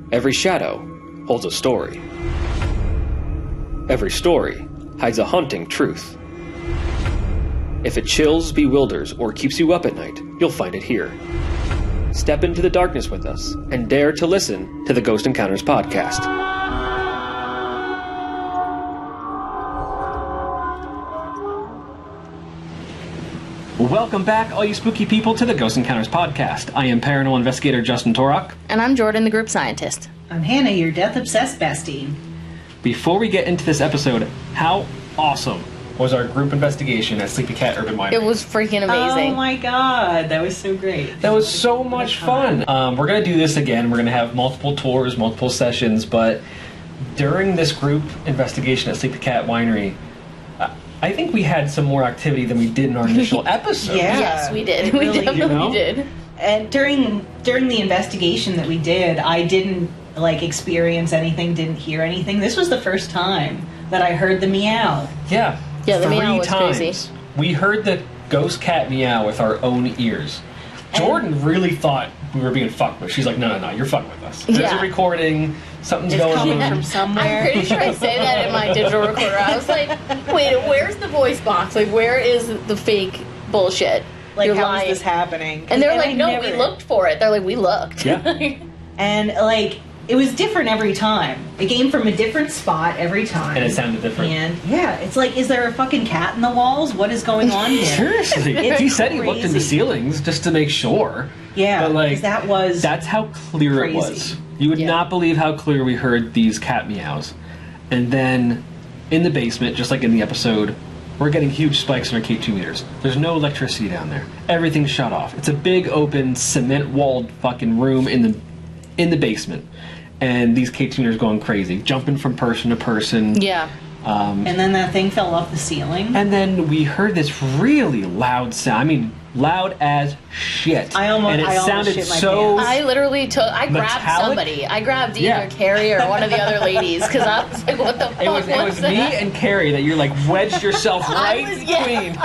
Every shadow holds a story. Every story hides a haunting truth. If it chills, bewilders, or keeps you up at night, you'll find it here. Step into the darkness with us and dare to listen to the Ghost Encounters podcast. Welcome back, all you spooky people, to the Ghost Encounters podcast. I am paranormal investigator Justin Torok. And I'm Jordan, the group scientist. I'm Hannah, your death-obsessed bestie. Before we get into this episode, how awesome was our group investigation at Sleepy Cat Urban Winery? It was freaking amazing. Oh my god, that was so great. That was so much fun. We're going to do this again. We're going to have multiple tours, multiple sessions, but during this group investigation at Sleepy Cat Winery, I think we had some more activity than we did in our initial episode. Yeah. Yes, we did. We really, definitely did. And during the investigation that we did, I didn't experience anything, didn't hear anything. This was the first time that I heard the meow. Yeah, the meow was crazy. We heard the ghost cat meow with our own ears. Jordan really thought we were being fucked with. She's like, no, you're fucking with us. There's a recording. Something's going coming on from somewhere. I'm pretty sure I say that in my digital recorder. I was like, wait, where's the voice box? Like, where is the fake bullshit? Like, You're how lying. is this happening? And they're like, no, we looked for it. They're like, we looked. Yeah. And, it was different every time. It came from a different spot every time. And it sounded different. And, yeah, it's like, is there a fucking cat in the walls? What is going on here? Seriously. He said he looked in the ceilings just to make sure. Yeah, but that's how clear it was. You would not believe how clear we heard these cat meows. And then, in the basement, just like in the episode, we're getting huge spikes in our K2 meters. There's no electricity down there. Everything's shut off. It's a big, open, cement-walled fucking room in the basement. And these K2 meters going crazy, jumping from person to person. Yeah. And then that thing fell off the ceiling. And then we heard this really loud sound. I mean, loud as shit. I almost sounded shit my so. pants. I literally grabbed metallic? somebody. I grabbed either Carrie or one of the other ladies because I was like, what the fuck It was me and Carrie that you're wedged yourself right between.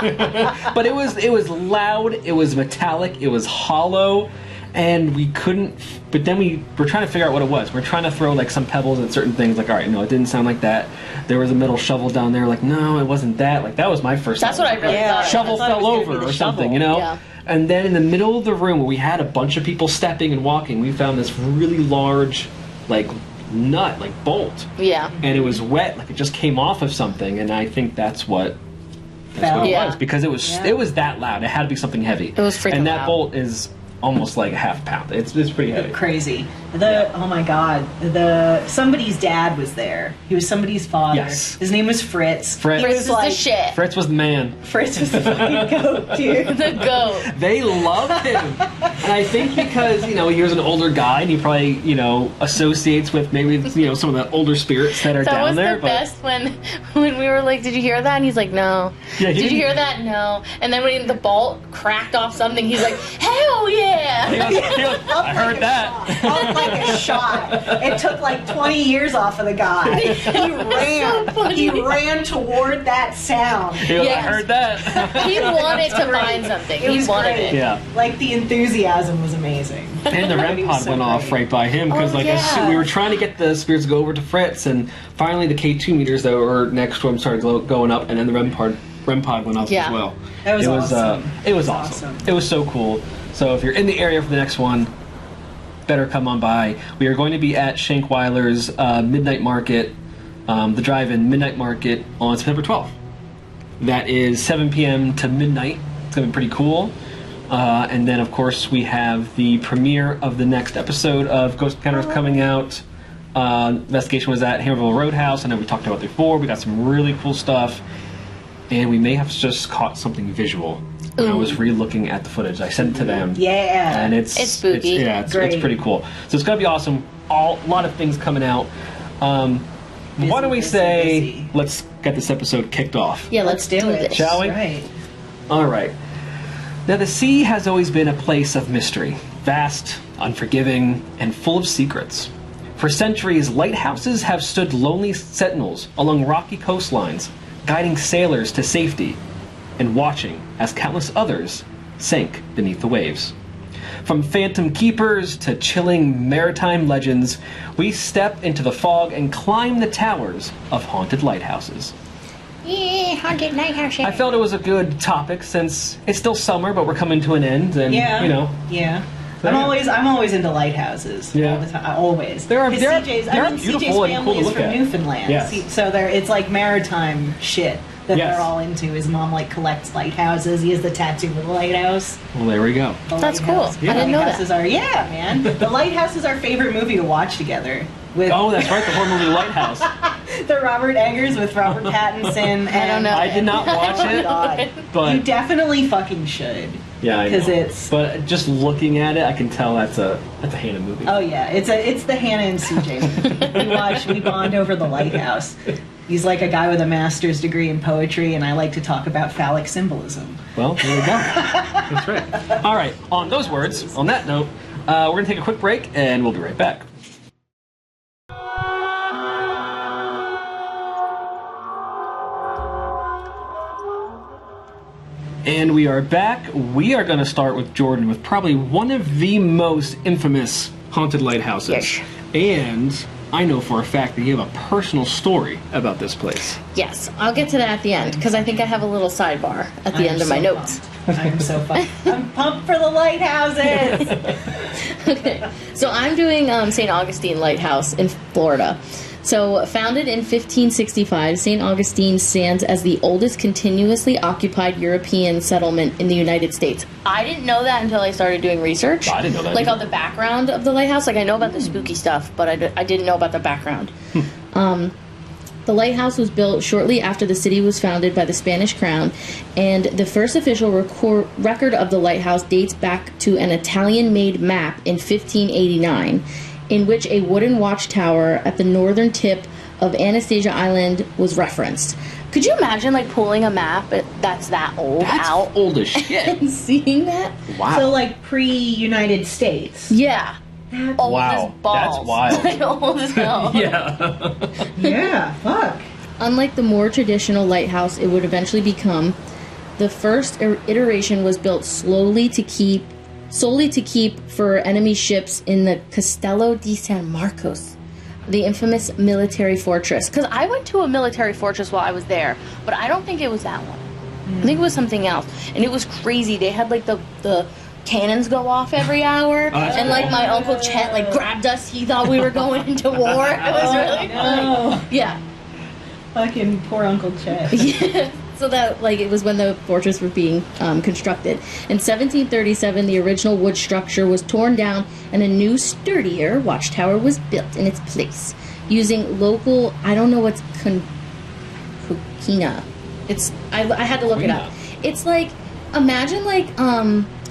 But it was loud. It was metallic. It was hollow. And we couldn't, but then we were trying to figure out what it was. We're trying to throw some pebbles at certain things. All right, no, it didn't sound like that. There was a metal shovel down there. No, it wasn't that. That was my first. That's what I really thought. Shovel fell over or something, Yeah. And then in the middle of the room where we had a bunch of people stepping and walking, we found this really large, nut, bolt. Yeah. And it was wet, it just came off of something. And I think that's what it was, because it was that loud. It had to be something heavy. It was freaking And that loud. bolt is almost like a half pound. It's pretty heavy. Crazy. Oh my god. Somebody's dad was there. He was somebody's father. Yes. His name was Fritz. Fritz Fritz was the shit. Fritz was the man. Fritz was the fucking goat, dude. The goat. They loved him. And I think because, he was an older guy and he probably, associates with maybe, some of the older spirits that are down there. That was the best when we were like, did you hear that? And he's like, no. Yeah, did you hear that? No. And then when the bolt cracked off something, he's like, hell yeah. He goes, I heard that. Up like a shot. It took 20 years off of the guy. He ran. So funny. He ran toward that sound. He goes, I heard that. He wanted to find something. He wanted it. Yeah. The enthusiasm was amazing. And the REM pod went off right by him because we were trying to get the spirits to go over to Fritz, and finally the K2 meters that were next to him started going up, and then the REM pod went up as well. That was awesome. It was awesome. It was so cool. So if you're in the area for the next one, better come on by. We are going to be at Shankweiler's Midnight Market, the drive-in Midnight Market on September 12th. That is 7 p.m. to midnight. It's going to be pretty cool. And then, of course, we have the premiere of the next episode of Ghost Encounters coming out. Investigation was at Hammerville Roadhouse. I know we talked about it before. We got some really cool stuff. And we may have just caught something visual. When I was re-looking at the footage, I sent it to them. Yeah. And it's spooky. It's pretty cool. So it's going to be awesome. A lot of things coming out. Why don't we say, let's get this episode kicked off. Yeah, let's do it. Shall we? Right. All right. Now, the sea has always been a place of mystery. Vast, unforgiving, and full of secrets. For centuries, lighthouses have stood lonely sentinels along rocky coastlines, guiding sailors to safety and watching as countless others sank beneath the waves. From phantom keepers to chilling maritime legends, we step into the fog and climb the towers of haunted lighthouses. Yeah, haunted lighthouse. I felt it was a good topic since it's still summer, but we're coming to an end, and Yeah. you know. Yeah. I'm always into lighthouses. Yeah. All the time. Always. They're 'Cause beautiful CJ's and cool family to is look from at. Newfoundland. Yes. So it's like maritime shit that Yes. they're all into. His mom like collects lighthouses. He has the tattoo of the lighthouse. Well, there we go. The That's lighthouse. cool. I didn't know that. Lighthouses are man. The Lighthouse is our favorite movie to watch together. With Oh, that's right, the horror movie Lighthouse. the Robert Eggers with Robert Pattinson. And, I don't know. I did not watch Oh my it, god! but You definitely fucking should. yeah, I know. Because it's But just looking at it, I can tell that's a Hannah movie. oh yeah, it's the Hannah and CJ movie. We bond over the Lighthouse. He's like a guy with a master's degree in poetry, and I like to talk about phallic symbolism. Well, there we go. That's right. All right, on those words, on that note, we're going to take a quick break, and we'll be right back. And we are back. We are going to start with Jordan with probably one of the most infamous haunted lighthouses. Yes. And I know for a fact that you have a personal story about this place. Yes, I'll get to that at the end because I think I have a little sidebar at the end of my notes. I'm so pumped. I'm pumped for the lighthouses. Okay, so I'm doing St. Augustine Lighthouse in Florida. So, founded in 1565, St. Augustine stands as the oldest continuously occupied European settlement in the United States. I didn't know that until I started doing research. I didn't know that Like, either. on the background of the lighthouse. Like, I know about the spooky stuff, but I didn't know about the background. The lighthouse was built shortly after the city was founded by the Spanish crown, and the first official record of the lighthouse dates back to an Italian-made map in 1589, in which a wooden watchtower at the northern tip of Anastasia Island was referenced. Could you imagine, like, pulling a map that's that old That's out old as shit. and seeing that? Wow. So like pre-United States. Yeah. Old Wow, as balls. that's wild. Like, old as hell. Yeah. Yeah. Fuck. Unlike the more traditional lighthouse, it would eventually become. The first iteration was built solely to keep for enemy ships in the Castello di San Marcos, the infamous military fortress. Because I went to a military fortress while I was there, but I don't think it was that one. I think it was something else, and it was crazy. They had like the cannons go off every hour, that's and like cool. my Uncle Chet like grabbed us. He thought we were going into war. It was really funny. Oh, Yeah. fucking poor Uncle Chet. Yeah. So that, like, it was when the fortress was being constructed. In 1737, the original wood structure was torn down and a new, sturdier watchtower was built in its place, using local, I don't know what's coquina. It's, I had to look it up. It's like, imagine like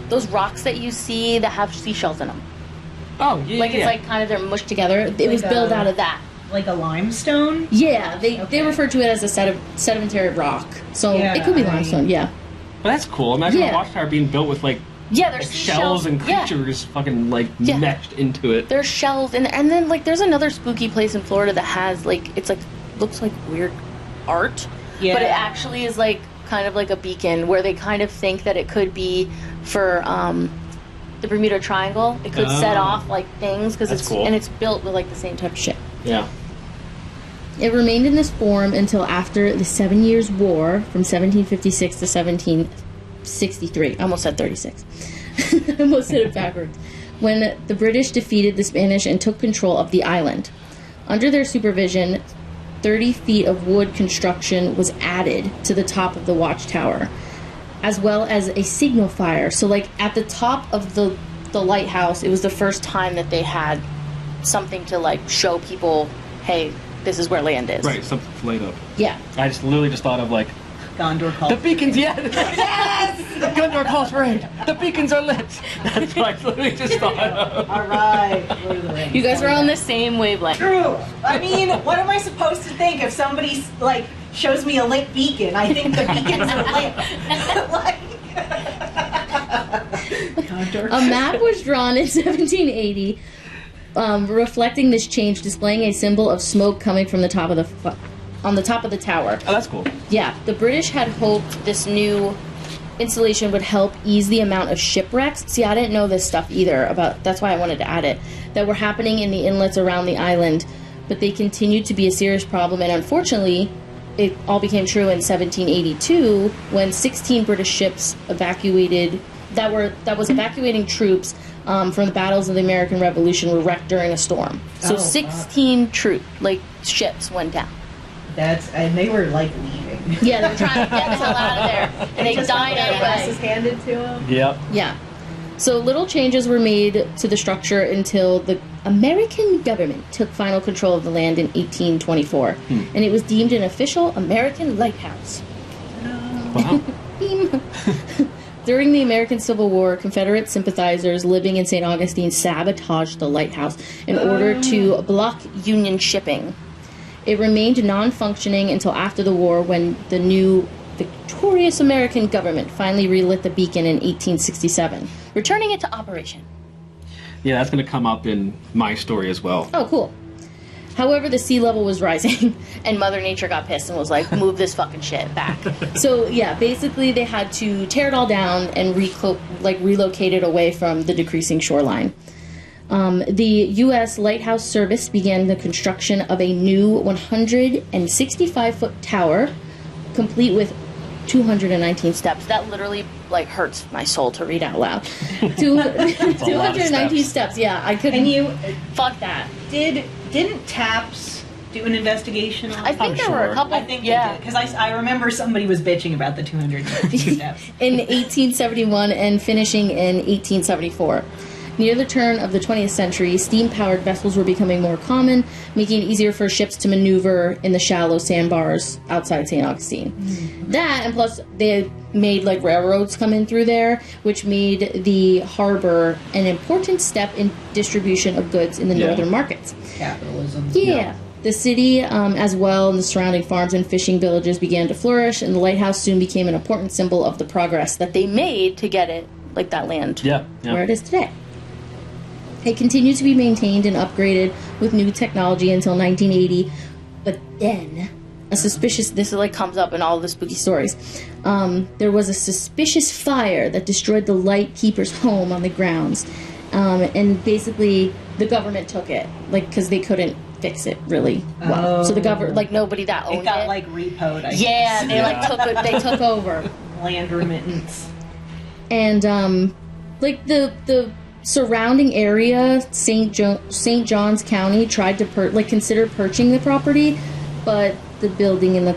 those rocks that you see that have seashells in them. Oh, yeah. Like, it's like kind of they're mushed together. It was built out of that. Like a limestone? Yeah, they Okay. refer to it as a sedimentary rock. So Yeah, it could be I- limestone, yeah. Well, that's cool. Imagine a Yeah. watchtower being built with like Yeah, there's shells and Yeah. creatures fucking like Yeah. meshed into it. There's shells, and then like there's another spooky place in Florida that has like it's like looks like weird art, Yeah. but it actually is like kind of like a beacon where they kind of think that it could be for the Bermuda Triangle. It could set Oh. off like things because That's it's cool. and it's built with like the same type of shit. Yeah. It remained in this form until after the 7 Years' War from 1756 to 1763. I almost said 36. I almost said it backwards. When the British defeated the Spanish and took control of the island. Under their supervision, 30 feet of wood construction was added to the top of the watchtower, as well as a signal fire. So, like, at the top of the lighthouse, it was the first time that they had something to, like, show people, hey, this is where land is. Right, something's laid up. Yeah. I just literally just thought of like Gondor call. the beacons. Yeah. Yes. The Gondor calls parade. The beacons are lit. That's what I literally just thought of. All right. Lord of the Rings. You guys are on the same wavelength. True. I mean, what am I supposed to think if somebody like shows me a lit beacon? I think the beacons are lit. Like, Gondor. A map was drawn in 1780, reflecting this change, displaying a symbol of smoke coming from the top of on the top of the tower. Oh, that's cool. Yeah, the British had hoped this new installation would help ease the amount of shipwrecks. See, I didn't know this stuff either. That's why I wanted to add it. That were happening in the inlets around the island, but they continued to be a serious problem. And unfortunately, it all became true in 1782 when 16 British ships evacuated. That was evacuating troops from the battles of the American Revolution were wrecked during a storm. So 16 ships went down. And they were like leaving. Yeah, they were trying to get the hell out of there, and they died anyway. Handed to them. Yep. Yeah. So little changes were made to the structure until the American government took final control of the land in 1824, and it was deemed an official American lighthouse. Wow. During the American Civil War, Confederate sympathizers living in St. Augustine sabotaged the lighthouse in order to block Union shipping. It remained non-functioning until after the war, when the new victorious American government finally relit the beacon in 1867, returning it to operation. Yeah, that's going to come up in my story as well. Oh, cool. However, the sea level was rising, and Mother Nature got pissed and was like, move this fucking shit back. So, yeah, basically they had to tear it all down and relocate it away from the decreasing shoreline. The U.S. Lighthouse Service began the construction of a new 165-foot tower, complete with 219 steps. That literally, hurts my soul to read out loud. 219 steps. Yeah, I couldn't. And you... Fuck that. Didn't TAPS do an investigation on I think there were a couple. I think they did. Because I remember somebody was bitching about the 219 steps. In 1871 and finishing in 1874. Near the turn of the 20th century, steam-powered vessels were becoming more common, making it easier for ships to maneuver in the shallow sandbars outside St. Augustine. Mm-hmm. That, and plus they made railroads come in through there, which made the harbor an important step in distribution of goods in the northern markets. Capitalism. Yeah. The city, as well, and the surrounding farms and fishing villages began to flourish, and the lighthouse soon became an important symbol of the progress that they made to get it, that land, where it is today. It continued to be maintained and upgraded with new technology until 1980, but then this comes up in all the spooky stories. There was a suspicious fire that destroyed the lightkeeper's home on the grounds, and basically the government took it, because they couldn't fix it really well. So the government, nobody that owned it. It got repoed. I guess. They took over. Land remittance. And the surrounding area, St. John's County tried to consider purchasing the property, but the building and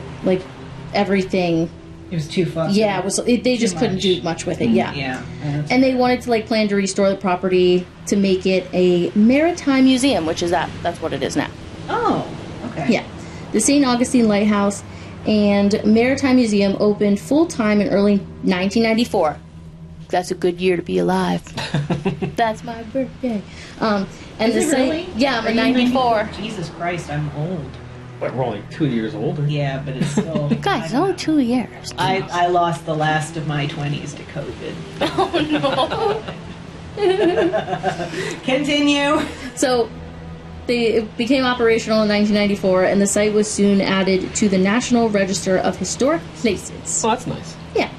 everything. It was too fun. Yeah, they just couldn't do much with it. Yeah. Yeah. And they wanted to plan to restore the property to make it a maritime museum, which is that's what it is now. Oh, okay. Yeah. The St. Augustine Lighthouse and Maritime Museum opened full-time in early 1994. That's a good year to be alive. That's my birthday. And is it really? Yeah, I'm a 94. Jesus Christ, I'm old. But we're only 2 years older. Yeah, but it's still... Guys, it's only 2 years. I lost the last of my 20s to COVID. Oh, no. Continue. So, it became operational in 1994, and the site was soon added to the National Register of Historic Places. Oh, that's nice. Yeah.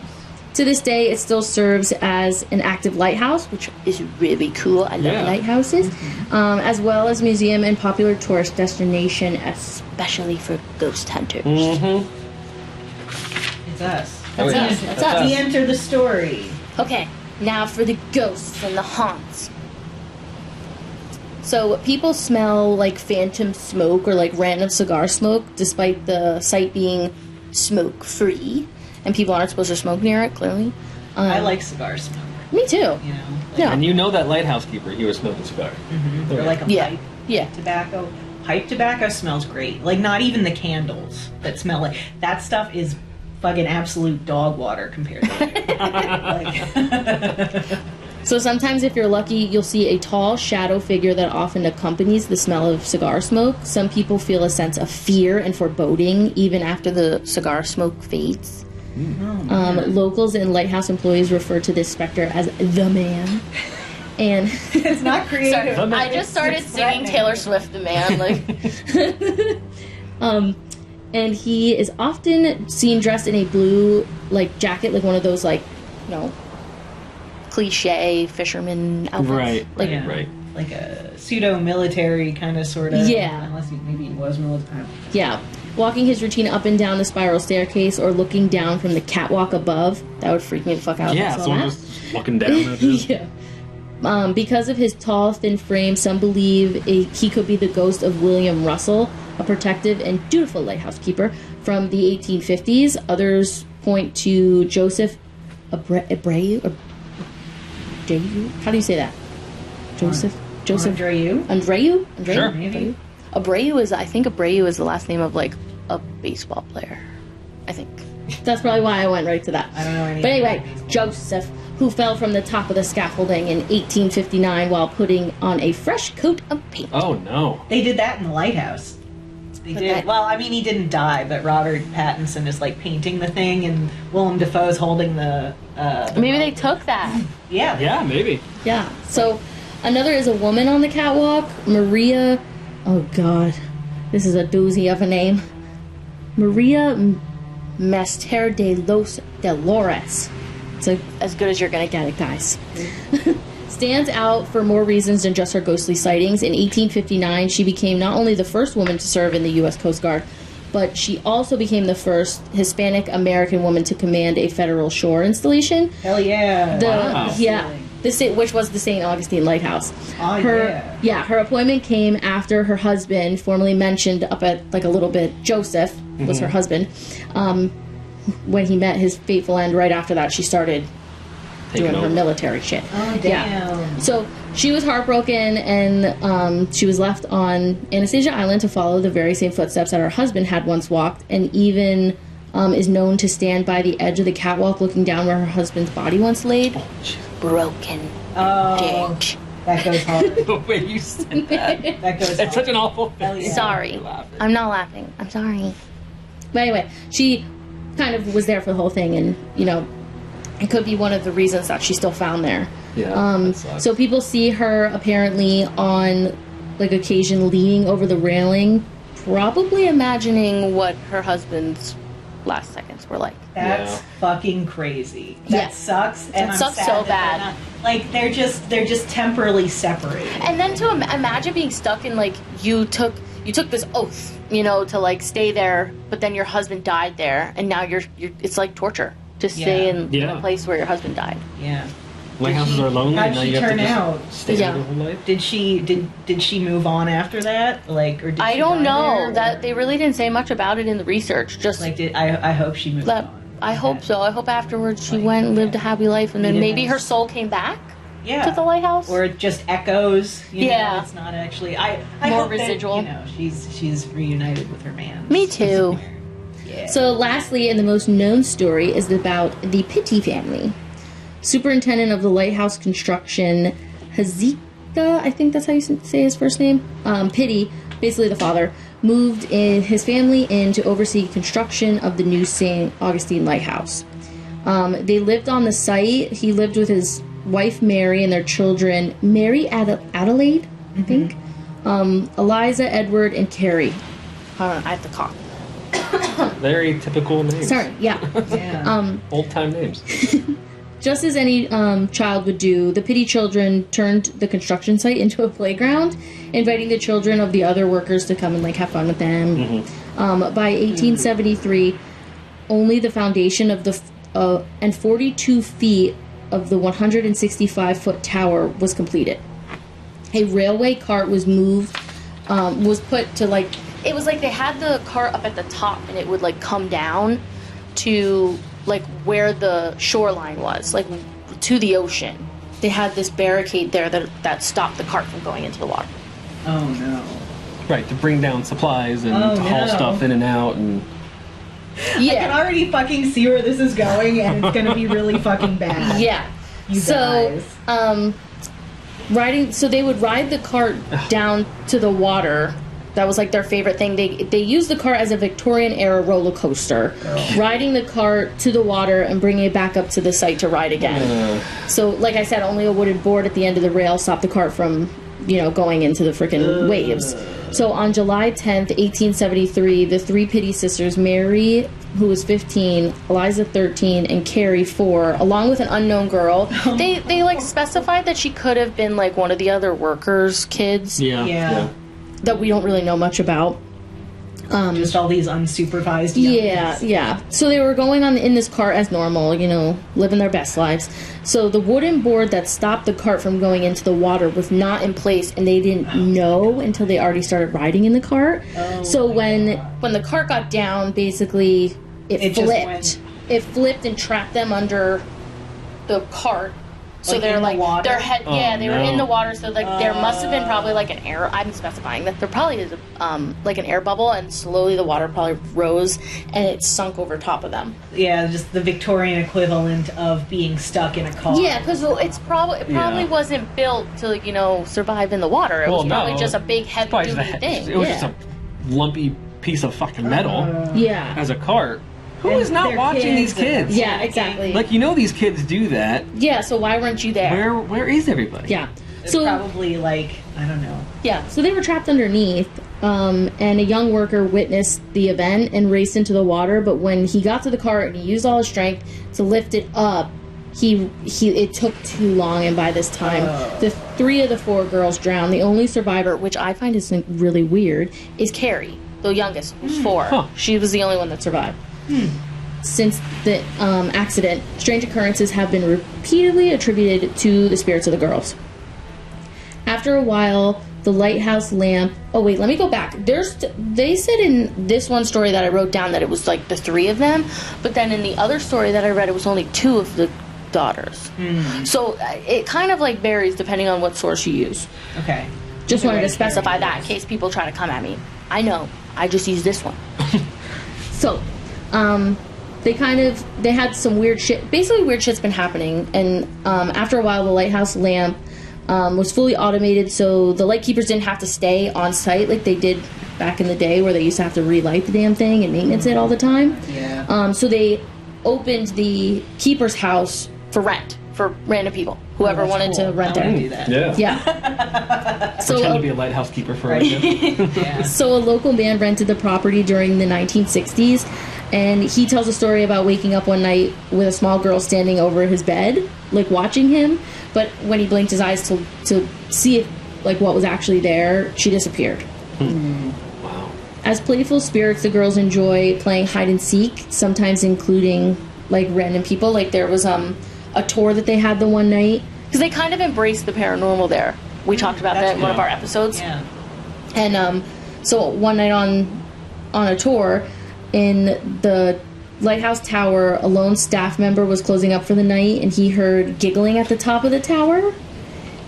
To this day, it still serves as an active lighthouse, which is really cool. I love lighthouses. Mm-hmm. As well as museum and popular tourist destination, especially for ghost hunters. Mm-hmm. It's us. That's us. That's us. We enter the story. Okay, now for the ghosts and the haunts. So people smell phantom smoke or random cigar smoke, despite the site being smoke-free. And people aren't supposed to smoke near it, clearly. I like cigar smoke. Me too. Yeah. And that lighthouse keeper, he was smoking cigar. Mm-hmm. They're like a pipe. Yeah. Tobacco. Pipe tobacco smells great. Not even the candles that smell like... That stuff is fucking absolute dog water compared to it. So sometimes if you're lucky, you'll see a tall shadow figure that often accompanies the smell of cigar smoke. Some people feel a sense of fear and foreboding even after the cigar smoke fades. Locals and lighthouse employees refer to this specter as the man. And it's not creative. Sorry, I just started singing Taylor Swift, the man. And he is often seen dressed in a blue jacket, one of those cliche fisherman outfits. Right. Like, Yeah. Right. Like a pseudo-military kind of sort of. Yeah. Unless maybe he was military. yeah. Walking his routine up and down the spiral staircase or looking down from the catwalk above. That would freak me the fuck out. if I Yeah, saw someone that. just walking down. That is- Yeah. Because of his tall, thin frame, some believe he could be the ghost of William Russell, a protective and dutiful lighthouse keeper from the 1850s. Others point to Joseph Abreu. How do you say that? Joseph Andreu? Sure. Maybe. Abreu is, I think Abreu is the last name of, like, a baseball player. I think. That's probably why I went right to that. I don't know anything. But anyway, about baseball. Joseph, who fell from the top of the scaffolding in 1859 while putting on a fresh coat of paint. Oh no. They did that in the Lighthouse. They But did. that- Well, I mean, he didn't die, but Robert Pattinson is like painting the thing, and Willem Dafoe's holding the. Maybe they took that. Yeah. Yeah, maybe. Yeah. So, another is a woman on the catwalk, Maria. Oh God, this is a doozy of a name. Maria Master de los Dolores. It's as good as you're gonna get it, guys. Stands out for more reasons than just her ghostly sightings. In 1859, she became not only the first woman to serve in the U.S. Coast Guard, but she also became the first Hispanic American woman to command a federal shore installation. Hell yeah. Wow. Which was the St. Augustine Lighthouse. Oh, Her appointment came after her husband, formerly mentioned up at like a little bit, Joseph was her husband. When he met his fateful end, right after that, she started Taking doing her over. military shit. Oh, damn. So she was heartbroken, and she was left on Anastasia Island to follow the very same footsteps that her husband had once walked, and even is known to stand by the edge of the catwalk looking down where her husband's body once laid. Broken. Oh, that goes hard. The way you said that. That goes It's hard. such an awful Hell thing. yeah. Sorry. Laughing. I'm not laughing. I'm sorry. But anyway, she kind of was there for the whole thing, and, it could be one of the reasons that she's still found there. Yeah, that sucks. So people see her apparently on, like, occasion leaning over the railing, probably imagining what her husband's last seconds were like. That's Yeah. fucking crazy. That Yeah. sucks. And That I'm sucks sad so that they're bad. not- like they're just temporarily separated. And then to imagine being stuck in, like, you took this oath, to, like, stay there, but then your husband died there, and now you're it's like torture to stay in Yeah. a place where your husband died. Yeah. Lighthouses are lonely, How'd and now she you have to turn just out? stay Yeah. there the whole life. Did she move on after that? Like, or did I she don't die know. there, That or- they really didn't say much about it in the research. Just like I hope she moved that. on. I hope so. I hope afterwards she Like, went and lived a happy life, and then Needed maybe those- her soul came back Yeah. to the lighthouse. Or it just echoes. Yeah. Know, it's not actually. I More hope residual. That, she's reunited with her man. Me too. Yeah. So, lastly, and the most known story is about the Pitti family. Superintendent of the lighthouse construction, Hazika, I think that's how you say his first name, Pitti, basically the father, moved his family in to oversee construction of the new St. Augustine Lighthouse. They lived on the site. He lived with his wife Mary and their children, Mary Adelaide, I think, Eliza, Edward, and Carrie. Hold on, I have to cough. Very typical names. Sorry, yeah. Yeah. Old time names. Just as any child would do, the Pitti children turned the construction site into a playground, inviting the children of the other workers to come and have fun with them. By 1873, only the foundation of the and 42 feet of the 165-foot tower was completed. A railway cart was moved, was put to it was like they had the cart up at the top and it would come down to where the shoreline was, to the ocean. They had this barricade there that stopped the cart from going into the water. Oh no. Right, to bring down supplies and Oh, to haul no. stuff in and out. And I can already fucking see where this is going, and it's gonna be really fucking bad. Yeah. You So, guys. so they would ride the cart down to the water. That was their favorite thing. They used the cart as a Victorian era roller coaster, riding the cart to the water and bringing it back up to the site to ride again. So, like I said, only a wooden board at the end of the rail stopped the cart from, going into the freaking waves. So on July 10th, 1873, the three Pitti sisters, Mary, who was 15, Eliza 13, and Carrie 4, along with an unknown girl. They like specified that she could have been like one of the other workers' kids. Yeah. That we don't really know much about. Just all these unsupervised young kids. Yeah. So they were going on in this cart as normal, living their best lives. So the wooden board that stopped the cart from going into the water was not in place, and they didn't know until they already started riding in the cart. So when the cart got down, basically it flipped. It flipped and trapped them under the cart. So like they're like the their head. They were in the water. So like there must have been probably like an air. I'm specifying that there probably is like an air bubble, and slowly the water probably rose and it sunk over top of them. Yeah, just the Victorian equivalent of being stuck in a car. Yeah, because it probably wasn't built to survive in the water. It was probably just a big heavy duty thing. It was just a lumpy piece of fucking metal. As a cart. Who is not watching these kids? Yeah, exactly. Like, these kids do that. Yeah, so why weren't you there? Where is everybody? Yeah. So probably I don't know. Yeah, so they were trapped underneath, and a young worker witnessed the event and raced into the water, but when he got to the cart and he used all his strength to lift it up, it took too long, and by this time, the 3 of the 4 girls drowned. The only survivor, which I find is really weird, is Carrie, the youngest, who's 4. Huh. She was the only one that survived. Since the accident, strange occurrences have been repeatedly attributed to the spirits of the girls. After a while, the lighthouse lamp... Oh, wait, let me go back. They said in this one story that I wrote down that it was like the 3 of them, but then in the other story that I read, it was only 2 of the daughters. So it kind of varies depending on what source you use. Okay. Just wanted to specify that in case people try to come at me. I know. I just used this one. So... they had some weird shit. Basically, weird shit's been happening, and after a while, the lighthouse lamp was fully automated, so the lightkeepers didn't have to stay on site like they did back in the day, where they used to have to relight the damn thing and maintenance it all the time. Yeah. So they opened the keeper's house for rent for random people, whoever wanted to rent there. Do that. Yeah. So pretend to be a lighthouse keeper for a weekend. So a local man rented the property during the 1960s. And he tells a story about waking up one night with a small girl standing over his bed, watching him. But when he blinked his eyes to see if, what was actually there, she disappeared. Wow. As playful spirits, the girls enjoy playing hide and seek, sometimes including random people. There was a tour that they had the one night because they kind of embraced the paranormal there. We talked about that in one of our episodes. Yeah. And so one night on a tour. In the lighthouse tower, a lone staff member was closing up for the night, and he heard giggling at the top of the tower.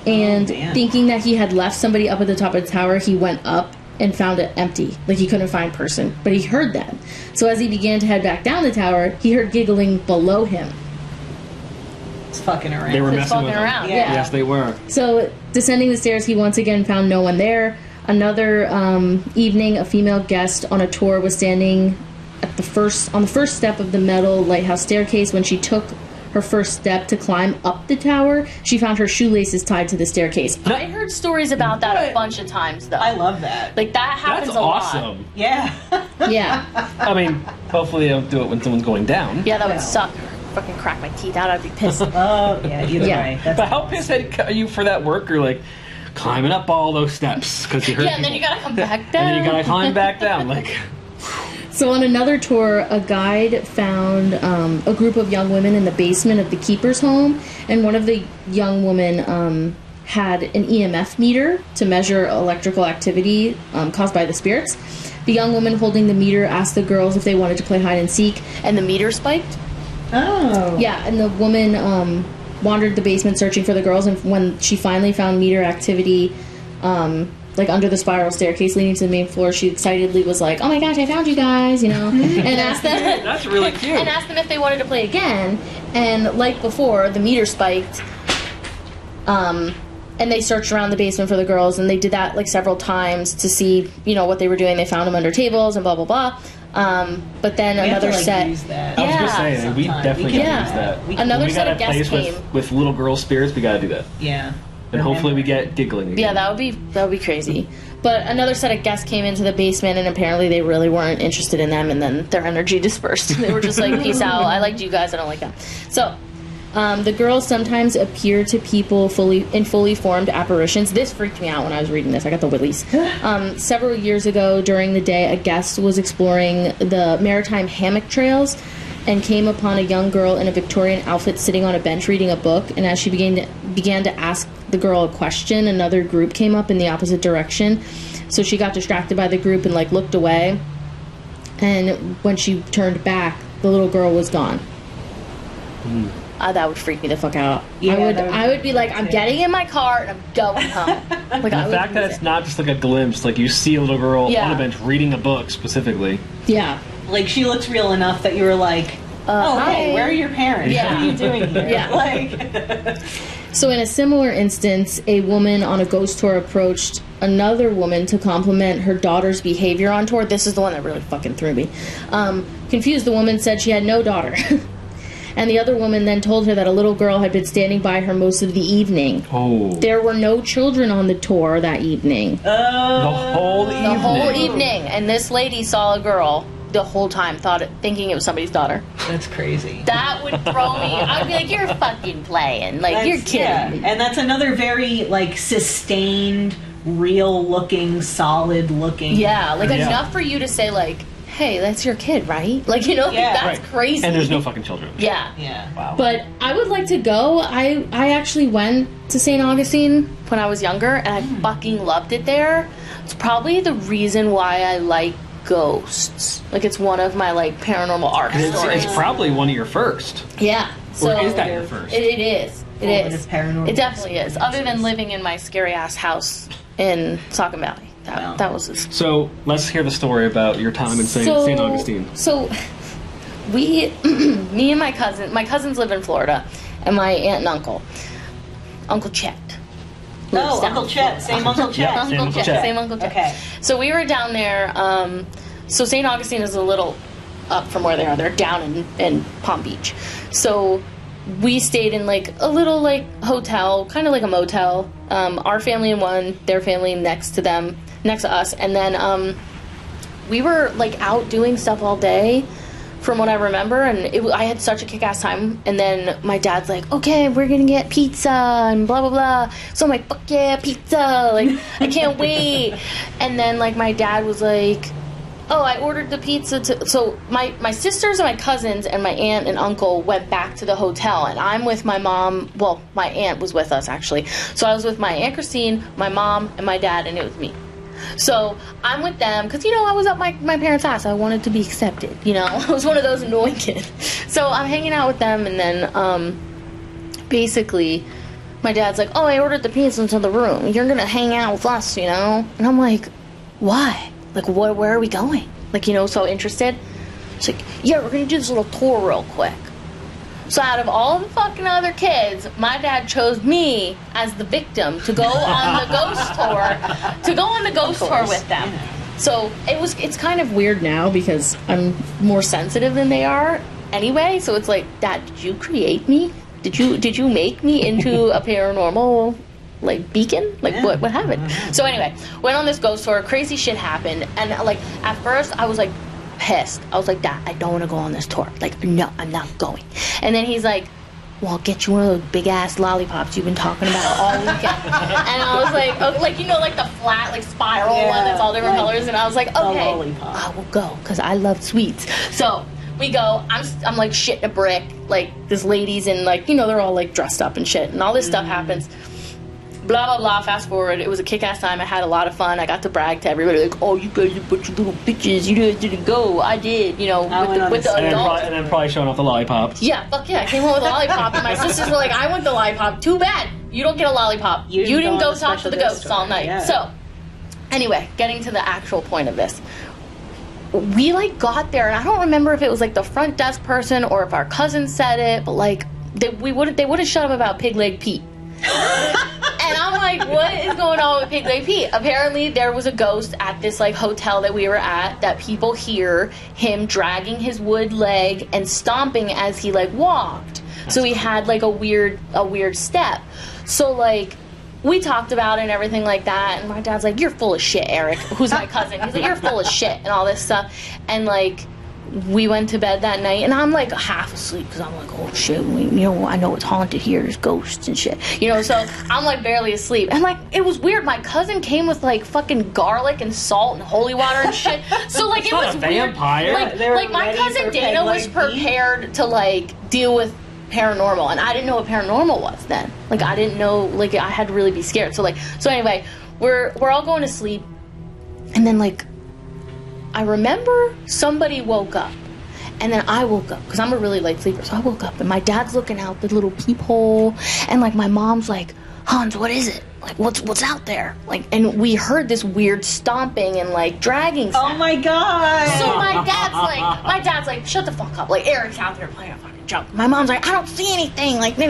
And thinking that he had left somebody up at the top of the tower, he went up and found it empty. He couldn't find person, but he heard that. So as he began to head back down the tower, he heard giggling below him. It's fucking around. They were messing with him. Yeah. Yes, they were. So descending the stairs, he once again found no one there. Another evening, a female guest on a tour was standing on the first step of the metal lighthouse staircase. When she took her first step to climb up the tower, she found her shoelaces tied to the staircase. I heard stories about that a bunch of times, though. I love that. That happens a lot. That's awesome. Yeah. Yeah. I mean, hopefully they don't do it when someone's going down. Yeah, that would suck. Fucking crack my teeth out. I'd be pissed. Oh, yeah, either way. But how pissed are you for that worker, climbing up all those steps? Because you heard and then you gotta come back down. And then you gotta climb back down, So on another tour, a guide found a group of young women in the basement of the keeper's home, and one of the young women had an EMF meter to measure electrical activity caused by the spirits. The young woman holding the meter asked the girls if they wanted to play hide and seek, and the meter spiked. Oh. Yeah, and the woman wandered the basement searching for the girls, and when she finally found meter activity under the spiral staircase leading to the main floor, she excitedly was like, "Oh my gosh, I found you guys," and asked them. That's really cute. And asked them if they wanted to play again. And like before, the meter spiked. And they searched around the basement for the girls, and they did that several times to see, what they were doing. They found them under tables and blah blah blah. But then another set. Use that. I was gonna say we definitely can use that. Another set of guests came with little girl spirits. We gotta do that. Yeah. And hopefully we get giggling again. Yeah, that would be crazy. But another set of guests came into the basement, and apparently they really weren't interested in them, and then their energy dispersed. They were just like, peace out, I liked you guys, I don't like them. So, the girls sometimes appear to people in fully formed apparitions. This freaked me out when I was reading this. I got the willies. Several years ago, during the day, a guest was exploring the maritime hammock trails and came upon a young girl in a Victorian outfit sitting on a bench reading a book. And as she began to ask the girl a question, another group came up in the opposite direction. So she got distracted by the group and looked away. And when she turned back, the little girl was gone. That would freak me the fuck out. Yeah, I would be like, I'm getting in my car and I'm going home. The fact that it's not just a glimpse, you see a little girl on a bench reading a book specifically. Yeah. She looks real enough that you were like, oh, hey, where are your parents? Yeah. What are you doing here? Yeah. So in a similar instance, a woman on a ghost tour approached another woman to compliment her daughter's behavior on tour. This is the one that really fucking threw me. Confused, the woman said she had no daughter. And the other woman then told her that a little girl had been standing by her most of the evening. Oh. There were no children on the tour that evening. The whole evening? The whole evening. And this lady saw a girl the whole time, thinking it was somebody's daughter. That's crazy. That would throw me. I'd be like, you're fucking playing. You're kidding me. And that's another very, sustained, real-looking, solid-looking... Yeah, enough for you to say, hey, that's your kid, right? That's crazy. And there's no fucking children. Yeah. Yeah. Wow. But I would like to go. I actually went to St. Augustine when I was younger, and I fucking loved it there. It's probably the reason why I like ghosts. It's one of my, paranormal art stories. It's probably one of your first. Yeah. So or is that your first? It is. It is. Paranormal. It definitely is. Other than living in my scary-ass house in Saucon Valley. That was this. So let's hear the story about your time in St. Augustine. So me and my cousins live in Florida, and my aunt and Uncle Chet. Oh, Uncle Chet, same Uncle Chet. Same Uncle Chet. Okay. So we were down there. So St. Augustine is a little up from where they are. They're down in Palm Beach. So we stayed in a little hotel, kind of like a motel. Our family in one, their family next to us, and then we were out doing stuff all day from what I remember, and I had such a kick-ass time. And then my dad's like, okay, we're gonna get pizza and blah blah blah. So I'm like, fuck yeah, pizza, I can't wait. And then my dad was like, oh, I ordered the pizza so my sisters and my cousins and my aunt and uncle went back to the hotel, and I'm with my mom. Well, my aunt was with us actually, so I was with my Aunt Christine, my mom, and my dad, and it was me. So I'm with them because, I was up my parents' ass. I wanted to be accepted, I was one of those annoying kids. So I'm hanging out with them, and then basically my dad's like, oh, I ordered the pizza into the room. You're going to hang out with us, And I'm like, why? Where are we going? So interested. It's like, yeah, we're going to do this little tour real quick. So out of all the fucking other kids, my dad chose me as the victim to go on the ghost tour, with them. So it's kind of weird now because I'm more sensitive than they are anyway. So it's like, Dad, did you create me? Did you make me into a paranormal beacon? What happened? So anyway, went on this ghost tour. Crazy shit happened, and at first I was pissed. I was like, Dad, I don't want to go on this tour. No, I'm not going. And then he's like, well, I'll get you one of those big ass lollipops you've been talking about all weekend. And I was like, oh, the flat spiral one that's all different colors. And I was like, okay, I will go because I love sweets. So we go. I'm shitting a brick. This lady's in they're all dressed up and shit, and all this stuff happens. Blah, blah, blah. Fast forward. It was a kick-ass time. I had a lot of fun. I got to brag to everybody, oh, you guys are a bunch of little bitches. You guys didn't go. I did, with the adults. And then probably showing off the lollipop. Yeah, fuck yeah. I came home with a lollipop, and my sisters were like, I want the lollipop. Too bad. You don't get a lollipop. You didn't go talk to the ghosts all night. Yeah. So, anyway, getting to the actual point of this. We, got there, and I don't remember if it was, the front desk person or if our cousin said it, but, they would have shut up about Pig Leg Pete. And I'm like, what is going on with Pig Leg Pete? Apparently, there was a ghost at this, hotel that we were at that people hear him dragging his wood leg and stomping as he, walked. So he had, a weird step. So, we talked about it and everything like that, and my dad's like, "You're full of shit, Eric," who's my cousin. He's like, "You're full of shit," and all this stuff. And like, we went to bed that night, and I'm like half asleep because I'm like, "Oh shit, I know it's haunted here. There's ghosts and shit," So I'm like barely asleep, and like it was weird. My cousin came with like fucking garlic and salt and holy water and shit. So like it was a vampire. weird. Like my cousin Dana was prepared to like deal with paranormal, and I didn't know what paranormal was then. Like I didn't know, like I had to really be scared. So anyway, we're all going to sleep, and then like I remember somebody woke up, and then I woke up because I'm a really light sleeper. So I woke up, and my dad's looking out the little peephole, and like my mom's like, "Hans, what is it? Like what's out there?" Like, and we heard this weird stomping and like dragging sound. Oh my god! So my dad's like, "Shut the fuck up!" Like Eric's out there playing a fucking jump. My mom's like, "I don't see anything." Like, no.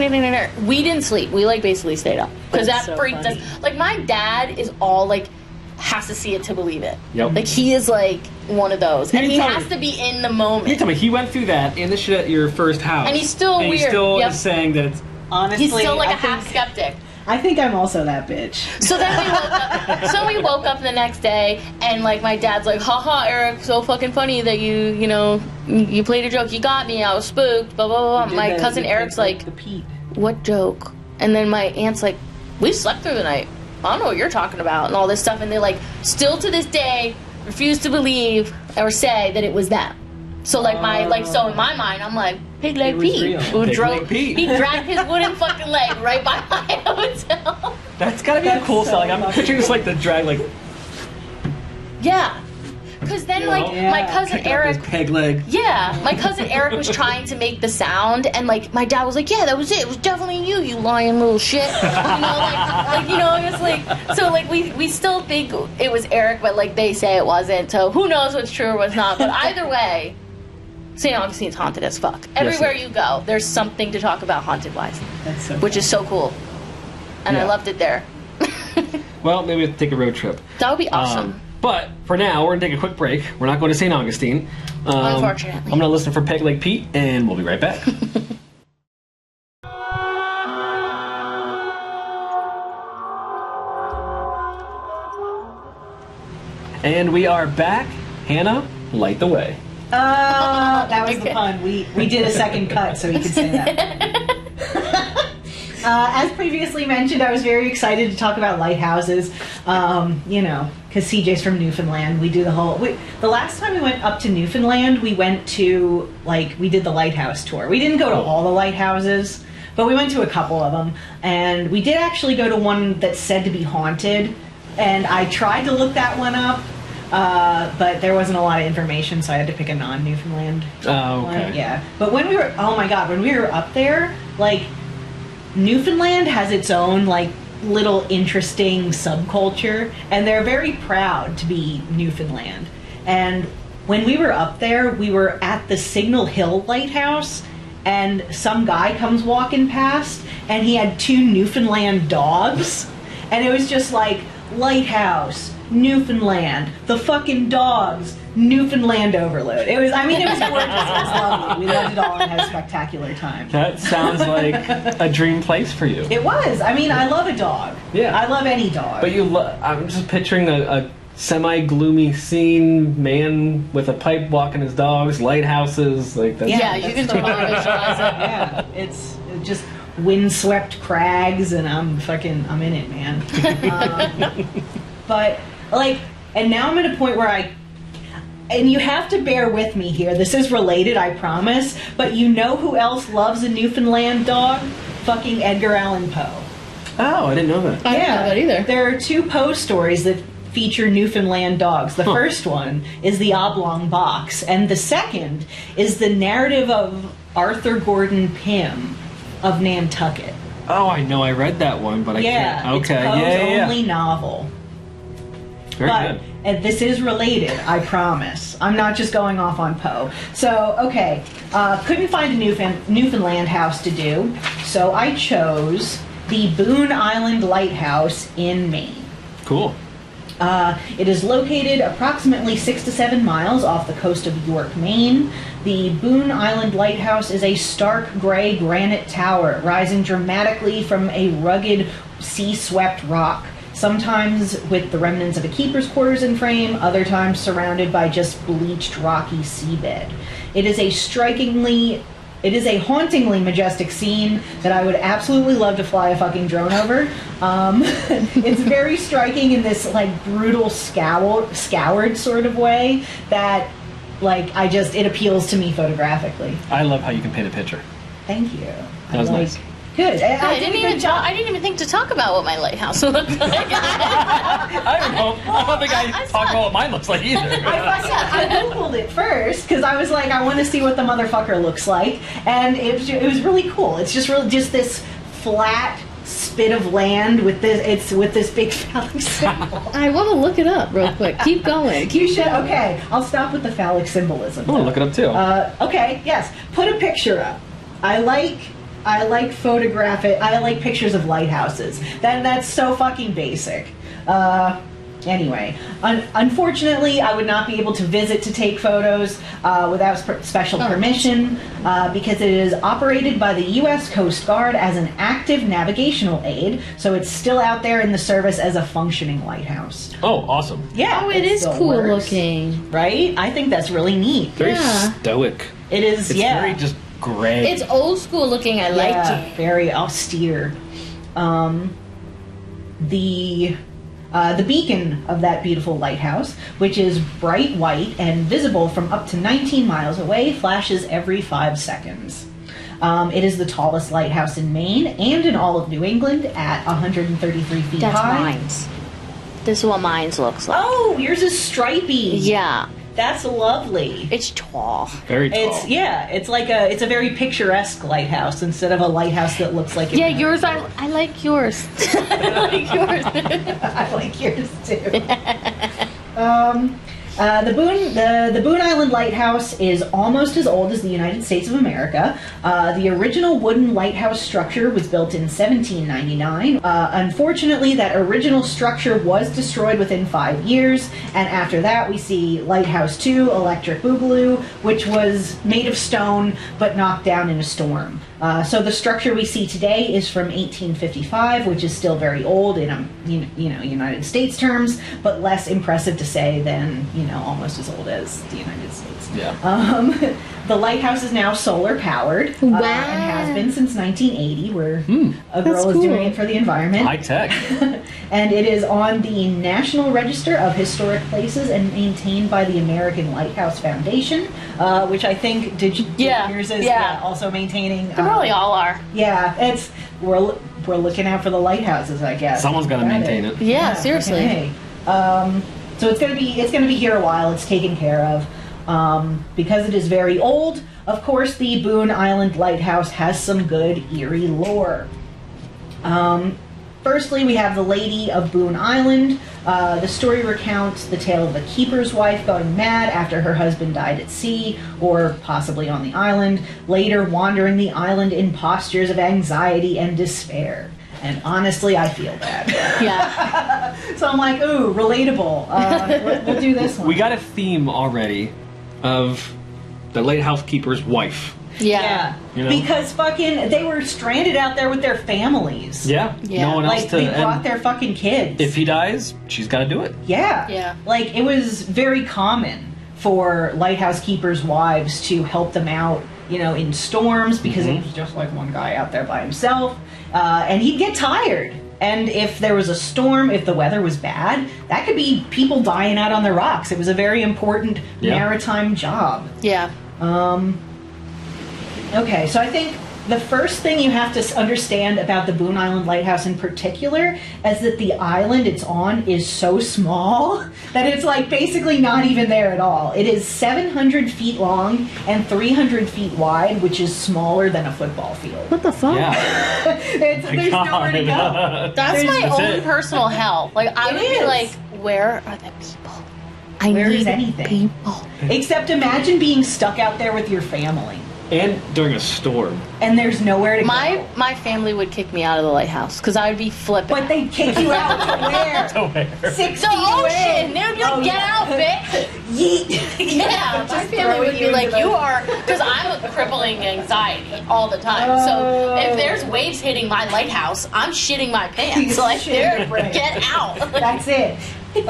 We didn't sleep. We like basically stayed up because that so freaked funny. us. Like my dad is all like has to see it to believe it. Yep. Like he is like one of those, and he tell has me- to be in the moment. You tell me, he went through that and this shit at your first house. And he's still and weird. He still Yep. is saying that it's... Honestly, He's still like I a half think- skeptic. I think I'm also that bitch. So then we woke up. So we woke up the next day, and like my dad's like, "Haha, Eric, so fucking funny that you played a joke. You got me. I was spooked." Blah blah blah. My cousin Eric's like, the Pete. "What joke?" And then my aunt's like, "We slept through the night. I don't know what you're talking about," and all this stuff. And they like still to this day refuse to believe or say that it was them. So like so in my mind, I'm like, Pig Leg was Pete, real. who Pig drove, Leg Pete. he dragged his wooden fucking leg right by my hotel. That's gotta be a cool so sound. Like, I'm fucking picturing this like the drag, like... Yeah. Because then, like, Yeah. my cousin kicking up his Eric... peg leg. Yeah, my cousin Eric was trying to make the sound, and, like, my dad was like, "Yeah, that was it. It was definitely you, you lying little shit." It was like... So, like, we still think it was Eric, but, like, they say it wasn't. So, who knows what's true or what's not. But either way, St. Augustine's haunted as fuck. Everywhere you go, there's something to talk about haunted-wise. That's so Which is so cool. And I Yeah. loved it there. Well, maybe we have to take a road trip. That would be awesome. But for now, we're going to take a quick break. We're not going to St. Augustine. Unfortunately. I'm going to listen for Peg Leg Pete, and we'll be right back. And we are back. Hannah, light the way. That was the Okay. pun. We did a second cut so he could say that. As previously mentioned, I was very excited to talk about lighthouses. Because CJ's from Newfoundland. We do the whole... the last time we went up to Newfoundland, we went to, we did the lighthouse tour. We didn't go to all the lighthouses, but we went to a couple of them. And we did actually go to one that's said to be haunted. And I tried to look that one up, but there wasn't a lot of information, so I had to pick a non-Newfoundland Oh, one. okay. Yeah. But when we were... oh my god, when we were up there, Newfoundland has its own, little interesting subculture, and they're very proud to be Newfoundland. And when we were up there, we were at the Signal Hill Lighthouse, and some guy comes walking past, and he had 2 Newfoundland dogs, and it was just like, lighthouse, Newfoundland, the fucking dogs, Newfoundland overload. It was gorgeous. It was lovely. We loved it all and had a spectacular time. That sounds like a dream place for you. It was. I love a dog. Yeah. I love any dog. But I'm just picturing a semi-gloomy scene, man with a pipe walking his dogs, lighthouses, like that. Yeah, you can totally visualize it. Yeah, it's just windswept crags, and I'm in it, man. But and now I'm at a point where and you have to bear with me here. This is related, I promise. But you know who else loves a Newfoundland dog? Fucking Edgar Allan Poe. Oh, I didn't know that. I didn't know that either. There are 2 Poe stories that feature Newfoundland dogs. The first one is the Oblong Box, and the second is the narrative of Arthur Gordon Pym of Nantucket. Oh, I know. I read that one, but I can't. Okay, it's Poe's yeah. only novel. Very But good. and this is related, I promise. I'm not just going off on Poe. So, okay, couldn't find a Newfoundland house to do, so I chose the Boone Island Lighthouse in Maine. Cool. It is located approximately 6 to 7 miles off the coast of York, Maine. The Boone Island Lighthouse is a stark gray granite tower rising dramatically from a rugged, sea-swept rock, sometimes with the remnants of a keeper's quarters in frame, other times surrounded by just bleached, rocky seabed. It is a hauntingly majestic scene that I would absolutely love to fly a fucking drone over. It's very striking in this, like, brutal, scoured sort of way that, like, it appeals to me photographically. I love how you can paint a picture. Thank you. That was nice. Good. I didn't even think to talk about what my lighthouse looked like. I don't think I talked about what mine looks like either. I Googled it first because I was like, I want to see what the motherfucker looks like, and it was really cool. It's just this flat spit of land with this big phallic symbol. I want to look it up real quick. Keep going. You should. Okay, I'll stop with the phallic symbolism. I want to look it up too. Okay, yes. Put a picture up. I like pictures of lighthouses. That's so fucking basic. Anyway, unfortunately, I would not be able to visit to take photos without special permission because it is operated by the U.S. Coast Guard as an active navigational aid, so it's still out there in the service as a functioning lighthouse. Oh, awesome. Yeah. Oh, it is cool looking. Right? I think that's really neat. Very stoic. It is, It's very just gray. It's old school looking. I like it. Very austere. The beacon of that beautiful lighthouse, which is bright white and visible from up to 19 miles away, flashes every 5 seconds. It is the tallest lighthouse in Maine and in all of New England at 133 feet That's high. mine's. This is what mine's looks like. Oh, yours is stripy. Yeah. That's lovely. It's tall. Very tall. It's a very picturesque lighthouse instead of a lighthouse that looks like Yeah, yours. I like yours. I like yours. I like yours too. The Boone Island Lighthouse is almost as old as the United States of America. The original wooden lighthouse structure was built in 1799. Unfortunately, that original structure was destroyed within 5 years, and after that we see Lighthouse 2, Electric Boogaloo, which was made of stone but knocked down in a storm. So the structure we see today is from 1855, which is still very old in United States terms, but less impressive to say than almost as old as the United States. Yeah. The lighthouse is now solar powered and has been since 1980, where a girl is doing it for the environment. High tech. And it is on the National Register of Historic Places and maintained by the American Lighthouse Foundation, which I think yours is also maintaining. They probably all are. Yeah, we're looking out for the lighthouses, I guess. Someone's got to maintain it. Yeah, seriously. Okay. So it's gonna be here a while. It's taken care of. Because it is very old, of course, the Boone Island Lighthouse has some good eerie lore. Firstly, we have the Lady of Boone Island. The story recounts the tale of a keeper's wife going mad after her husband died at sea, or possibly on the island, later wandering the island in postures of anxiety and despair. And honestly, I feel bad. Yeah. So I'm like, ooh, relatable. We'll do this one. We got a theme already of the lighthouse keeper's wife. Yeah. Because they were stranded out there with their families. Yeah. No one else They brought their fucking kids. If he dies, she's got to do it. Yeah. Yeah. It was very common for lighthouse keepers' wives to help them out, in storms, because it was just like one guy out there by himself. And he'd get tired. And if there was a storm, if the weather was bad, that could be people dying out on the rocks. It was a very important maritime job. Yeah. Okay, so I think the first thing you have to understand about the Boone Island Lighthouse in particular is that the island it's on is so small that it's basically not even there at all. It is 700 feet long and 300 feet wide, which is smaller than a football field. What the fuck? Yeah. There's nowhere to go. That's my That's own it. personal hell. I would is. be like, where are the people? I Where need is anything? people. Except imagine being stuck out there with your family. And during a storm. and there's nowhere to go. My family would kick me out of the lighthouse because I would be flipping. But they'd kick you out to where? To where? 6 the feet ocean. away. They would be like, "Get out, bitch!" Yeet. Yeah, my Just family throwing would be you like, into "You the- are," because I'm a crippling anxiety all the time. Oh. So if there's waves hitting my lighthouse, I'm shitting my pants. You're Like, shitting your brains. get out. That's it. And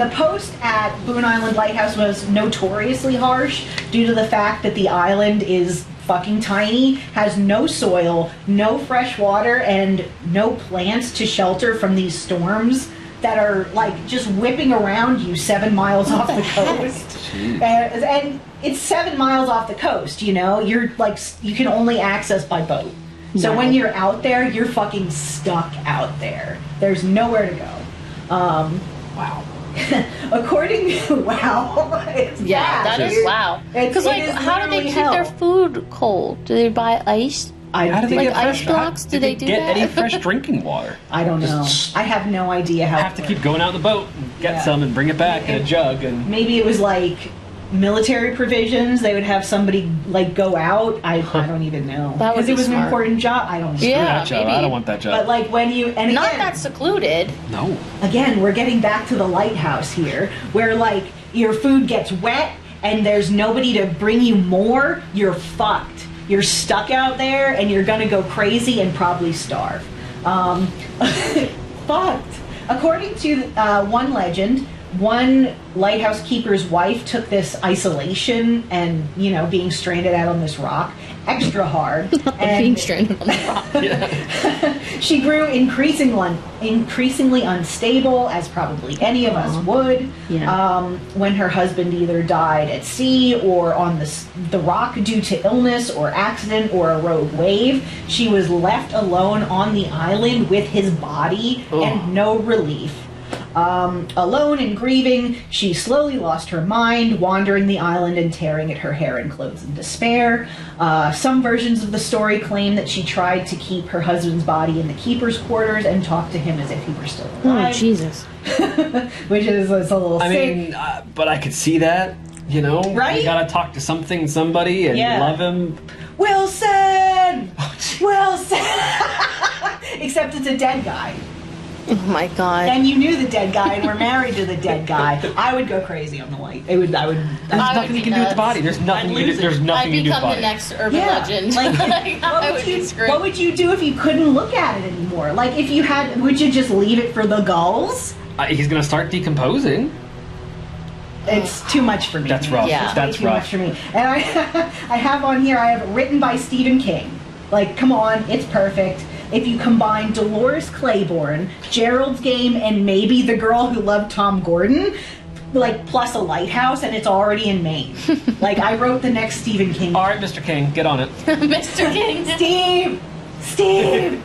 the post at Boone Island Lighthouse was notoriously harsh due to the fact that the island is fucking tiny, has no soil, no fresh water, and no plants to shelter from these storms that are like just whipping around you 7 miles off the coast. And it's 7 miles off the coast, you know? You're like, you can only access by boat. So Wow. when you're out there, you're fucking stuck out there. There's nowhere to go. Wow. According to wow, it's Yeah, bad, that is dude. wow. It's- Because it like, is how do they literally keep their hell. food cold? Do they buy ice? How do they Like get ice fresh? blocks? Do they do get that? any fresh drinking water? I don't know. I have no idea how. Have to keep going out the boat, and get Yeah. some, and bring it back in a jug. And Maybe it was like military provisions. They would have somebody like go out. I don't even know. That would Because be it was an smart. important job. I don't know. Yeah. that job. maybe. I don't want that job. But like when you and Not again, that secluded. no. again, we're getting back to the lighthouse here, where like your food gets wet and there's nobody to bring you more. You're fucked. You're stuck out there, and you're gonna go crazy and probably starve. Fucked. According to one legend, one lighthouse keeper's wife took this isolation and, you know, being stranded out on this rock extra hard. Being stranded on the rock. She grew increasingly unstable, as probably any of us would. Yeah. When her husband either died at sea or on the rock due to illness or accident or a rogue wave, she was left alone on the island with his body and no relief. Alone and grieving, she slowly lost her mind, wandering the island and tearing at her hair and clothes in despair. Some versions of the story claim that she tried to keep her husband's body in the keeper's quarters and talk to him as if he were still Oh, alive. Jesus. Which is a little I sick. mean, but I could see that. You know, Right? You gotta talk to somebody, and Yeah. love him. Wilson! Wilson! Except it's a dead guy. Oh my god. And you knew the dead guy and were married to the dead guy. I would go crazy on the light. I would. There's I would nothing you be can do with the nuts. body. There's nothing you can do. There's nothing I'd you can do with the become the body. next urban legend. Like, I would be screwed. what would you do if you couldn't look at it anymore? Like, if you had, would you just leave it for the gulls? He's gonna start decomposing. It's too much for me. That's rough. Yeah. It's That's way too rough. much for me. And I have on here, I have written by Stephen King. Like, come on, it's perfect. If you combine Dolores Claiborne, Gerald's Game, and maybe The Girl Who Loved Tom Gordon, like, plus a lighthouse, and it's already in Maine. Like, I wrote the next Stephen King. All right, Mr. King, get on it. Mr. King. Steve!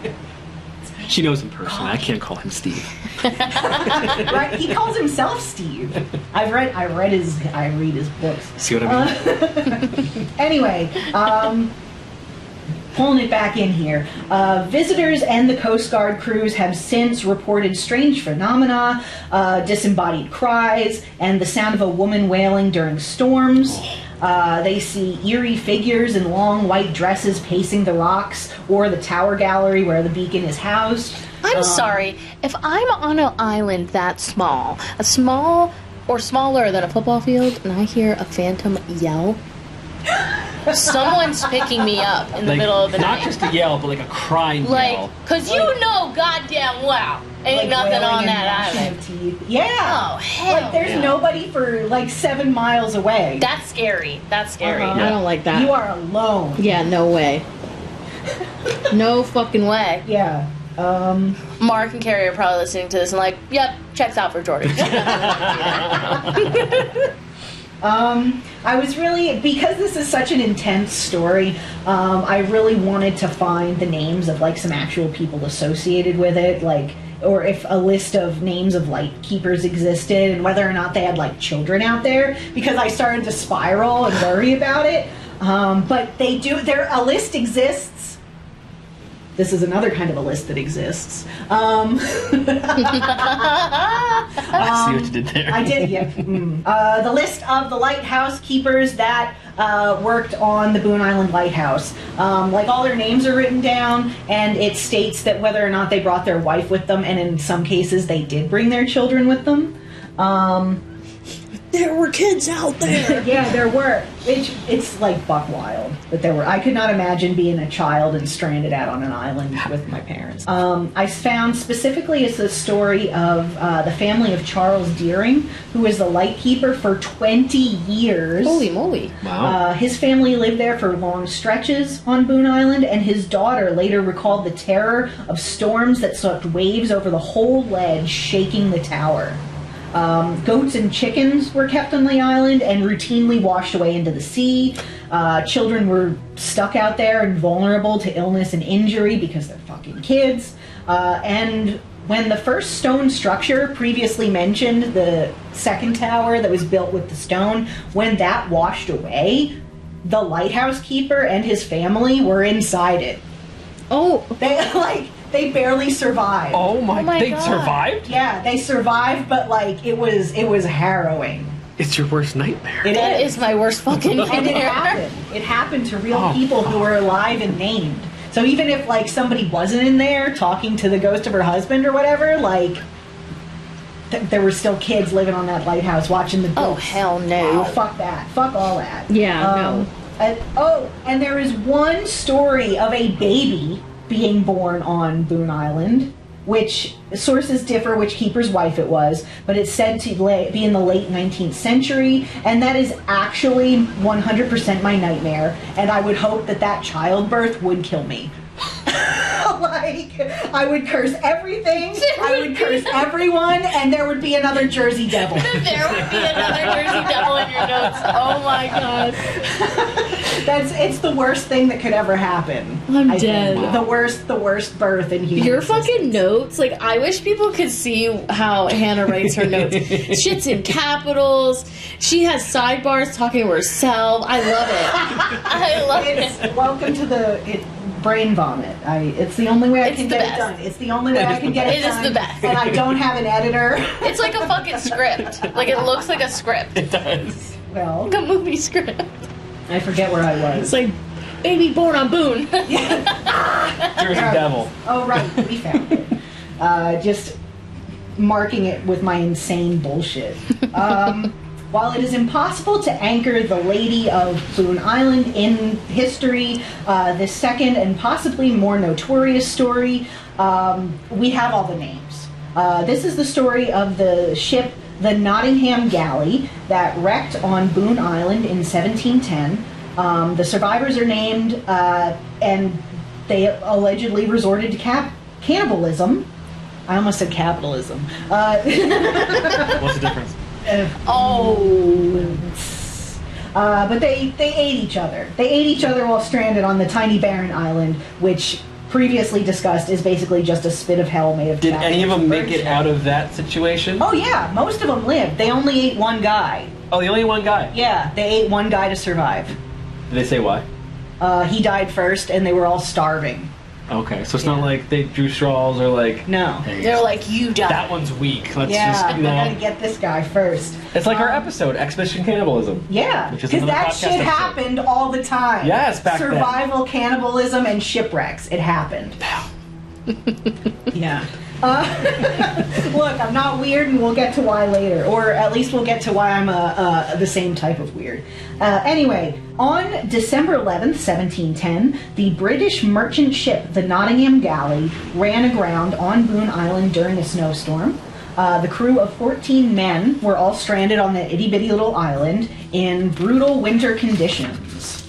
She knows him personally. I can't call him Steve. Right? He calls himself Steve. I read his books. See what I mean? Anyway, pulling it back in here. Visitors and the Coast Guard crews have since reported strange phenomena, disembodied cries, and the sound of a woman wailing during storms. They see eerie figures in long white dresses pacing the rocks or the tower gallery where the beacon is housed. I'm sorry. If I'm on an island that small, a small or smaller than a football field, and I hear a phantom yell, someone's picking me up in the Like, middle of the not night. just a yell, but like a crying Like, yell. cause you know goddamn well ain't Like nothing wailing on and that gnashing island. of teeth. Yeah. Oh, hell Like there's yeah. nobody for like 7 miles away. That's scary. That's scary. Uh-huh. I don't like that. You are alone. Yeah, no way. No fucking way. Yeah. Mark and Carrie are probably listening to this and like, yep, checks out for Jordan. I was really, because this is such an intense story, I really wanted to find the names of like some actual people associated with it, like, or if a list of names of light keepers existed and whether or not they had like children out there, because I started to spiral and worry about it. But they do, a list exists. this is another kind of a list that exists. I see what you did there. I did, yeah. The list of the lighthouse keepers that worked on the Boone Island Lighthouse. Like, all their names are written down, and it states that whether or not they brought their wife with them, and in some cases they did bring their children with them. There were kids out there. Yeah, there were. It's like buck wild that there were. I could not imagine being a child and stranded out on an island with my parents. I found specifically it's the story of the family of Charles Deering, who was the lightkeeper for 20 years. Holy moly. Wow. His family lived there for long stretches on Boone Island, and his daughter later recalled the terror of storms that swept waves over the whole ledge, shaking the tower. Goats and chickens were kept on the island and routinely washed away into the sea. Children were stuck out there and vulnerable to illness and injury because they're fucking kids. And when the first stone structure previously mentioned, the second tower that was built with the stone, when that washed away, the lighthouse keeper and his family were inside it. Oh. They barely survived. Oh my they God. survived? Yeah, they survived, but like it was harrowing. It's your worst nightmare. That is my worst fucking And it nightmare. happened. It happened to real people who were alive and named. So even if like somebody wasn't in there talking to the ghost of her husband or whatever, like there were still kids living on that lighthouse watching the Oh, ghosts. hell no. Oh, fuck that. Fuck all that. Yeah, no. And there is one story of a baby being born on Boone Island, which sources differ which keeper's wife it was, but it's said to be in the late 19th century, and that is actually 100% my nightmare, and I would hope that childbirth would kill me. Like, I would curse everything, I would curse everyone, and there would be another Jersey Devil. There would be another Jersey Devil in your notes. Oh my god. It's the worst thing that could ever happen. I'm I dead. think. The worst birth in human Your existence. fucking notes, like, I wish people could see how Hannah writes her notes. Shit's in capitals. She has sidebars talking to herself. I love it. I love it. It's welcome to the brain vomit. It's the only way I It's can the get best. it done. It's the only way I can get it It is done. the best. And I don't have an editor. It's like a fucking script. Like, it looks like a script. It does. Well, Like a movie script. I forget where I was. It's like, baby born on Boone. Jersey Devil. Oh, right. We found it. Just marking it with my insane bullshit. While it is impossible to anchor the Lady of Boone Island in history, this second and possibly more notorious story, we have all the names. This is the story of the ship, the Nottingham Galley, that wrecked on Boone Island in 1710. The survivors are named, and they allegedly resorted to cannibalism. I almost said capitalism. What's the difference? But they ate each other. They ate each other while stranded on the tiny barren island, which previously discussed is basically just a spit of hell made of Did any of them bird make it shit. out of that situation? Oh yeah, most of them lived. They only ate one guy. Oh, the only one guy. Yeah, they ate one guy to survive. Did they say why? He died first, and they were all starving. Okay, so it's not like they drew straws or like... No. Hey, They're like, you die. that one's weak. Let's Yeah, just, I gotta get this guy first. It's like our episode, Expedition Cannibalism. Yeah, Which is because another that podcast shit episode. happened all the time. Yes, back then. Survival, cannibalism, and shipwrecks. It happened. Yeah. Look, I'm not weird, and we'll get to why later. Or at least we'll get to why I'm the same type of weird. Anyway, on December 11th, 1710, the British merchant ship, the Nottingham Galley, ran aground on Boone Island during a snowstorm. The crew of 14 men were all stranded on the itty-bitty little island in brutal winter conditions.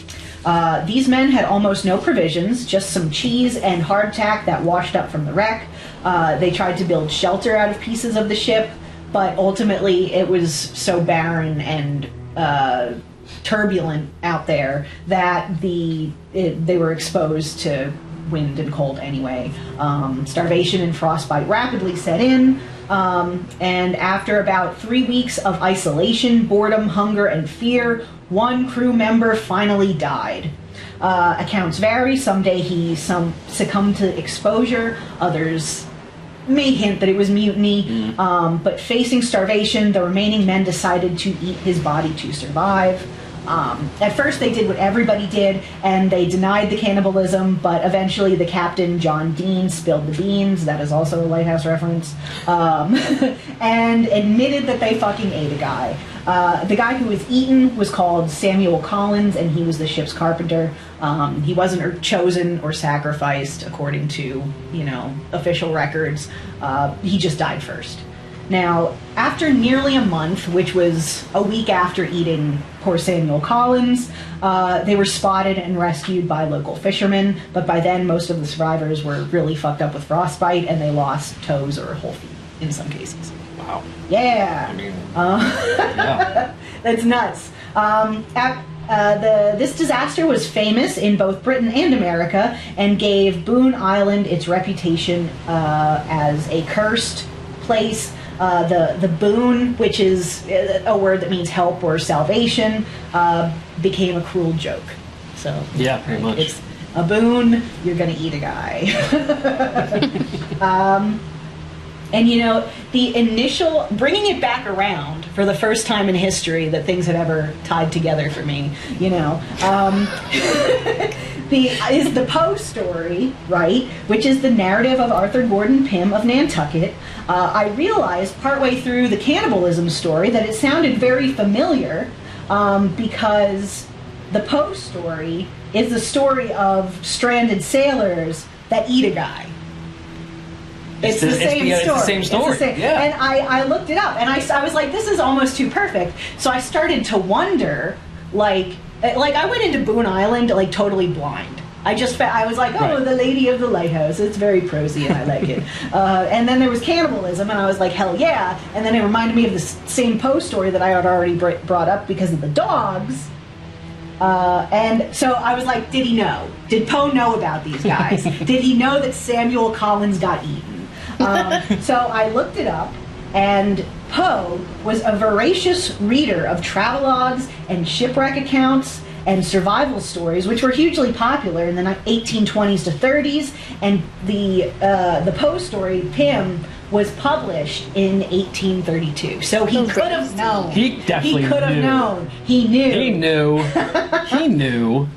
These men had almost no provisions, just some cheese and hardtack that washed up from the wreck. They tried to build shelter out of pieces of the ship, but ultimately it was so barren and turbulent out there that they were exposed to wind and cold anyway. Starvation and frostbite rapidly set in, and after about 3 weeks of isolation, boredom, hunger, and fear, one crew member finally died. Accounts vary. Some day he succumbed to exposure. Others may hint that it was mutiny. But facing starvation, the remaining men decided to eat his body to survive. At first they did what everybody did, and they denied the cannibalism, but eventually the captain, John Dean, spilled the beans, that is also a Lighthouse reference, and admitted that they fucking ate a guy. The guy who was eaten was called Samuel Collins, and he was the ship's carpenter. He wasn't chosen or sacrificed according to, official records. He just died first. Now, after nearly a month, which was a week after eating poor Samuel Collins, they were spotted and rescued by local fishermen, but by then most of the survivors were really fucked up with frostbite, and they lost toes or whole feet in some cases. Wow. Yeah. I mean, yeah. That's nuts. This disaster was famous in both Britain and America and gave Boone Island its reputation as a cursed place. The boon, which is a word that means help or salvation, became a cruel joke. So yeah, pretty much. It's a boon, you're going to eat a guy. And the initial, bringing it back around for the first time in history that things had ever tied together for me, is the Poe story, right, which is the narrative of Arthur Gordon Pym of Nantucket. I realized partway through the cannibalism story that it sounded very familiar because the Poe story is the story of stranded sailors that eat a guy. It's the same story. It's the same story. Yeah. And I looked it up, and I was like, this is almost too perfect. So I started to wonder, like I went into Boone Island like totally blind. I was like, oh, right. The Lady of the Lighthouse. It's very prosy, and I like it. And then there was cannibalism, and I was like, hell yeah. And then it reminded me of the same Poe story that I had already brought up because of the dogs. And so I was like, did he know? Did Poe know about these guys? Did he know that Samuel Collins got eaten? So I looked it up, and Poe was a voracious reader of travelogues and shipwreck accounts and survival stories, which were hugely popular in the 1820s to 30s. And the Poe story, Pym, was published in 1832. So he could have known. He definitely could have known. He knew. He knew. He knew.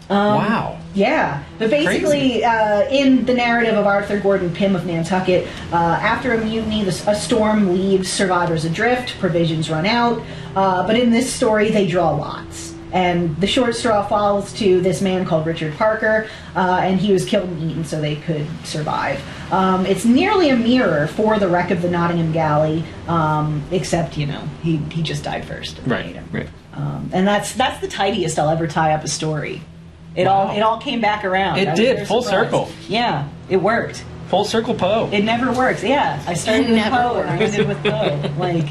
Wow. Yeah, but basically, in the narrative of Arthur Gordon Pym of Nantucket, after a mutiny, a storm leaves survivors adrift, provisions run out, but in this story, they draw lots. And the short straw falls to this man called Richard Parker, and he was killed and eaten so they could survive. It's nearly a mirror for the wreck of the Nottingham Galley, except, he just died first. Right. And that's the tidiest I'll ever tie up a story. It all came back around. It did, full circle. Yeah, it worked. Full circle Poe. It never works. Yeah, I started with Poe and I ended with Poe. Like,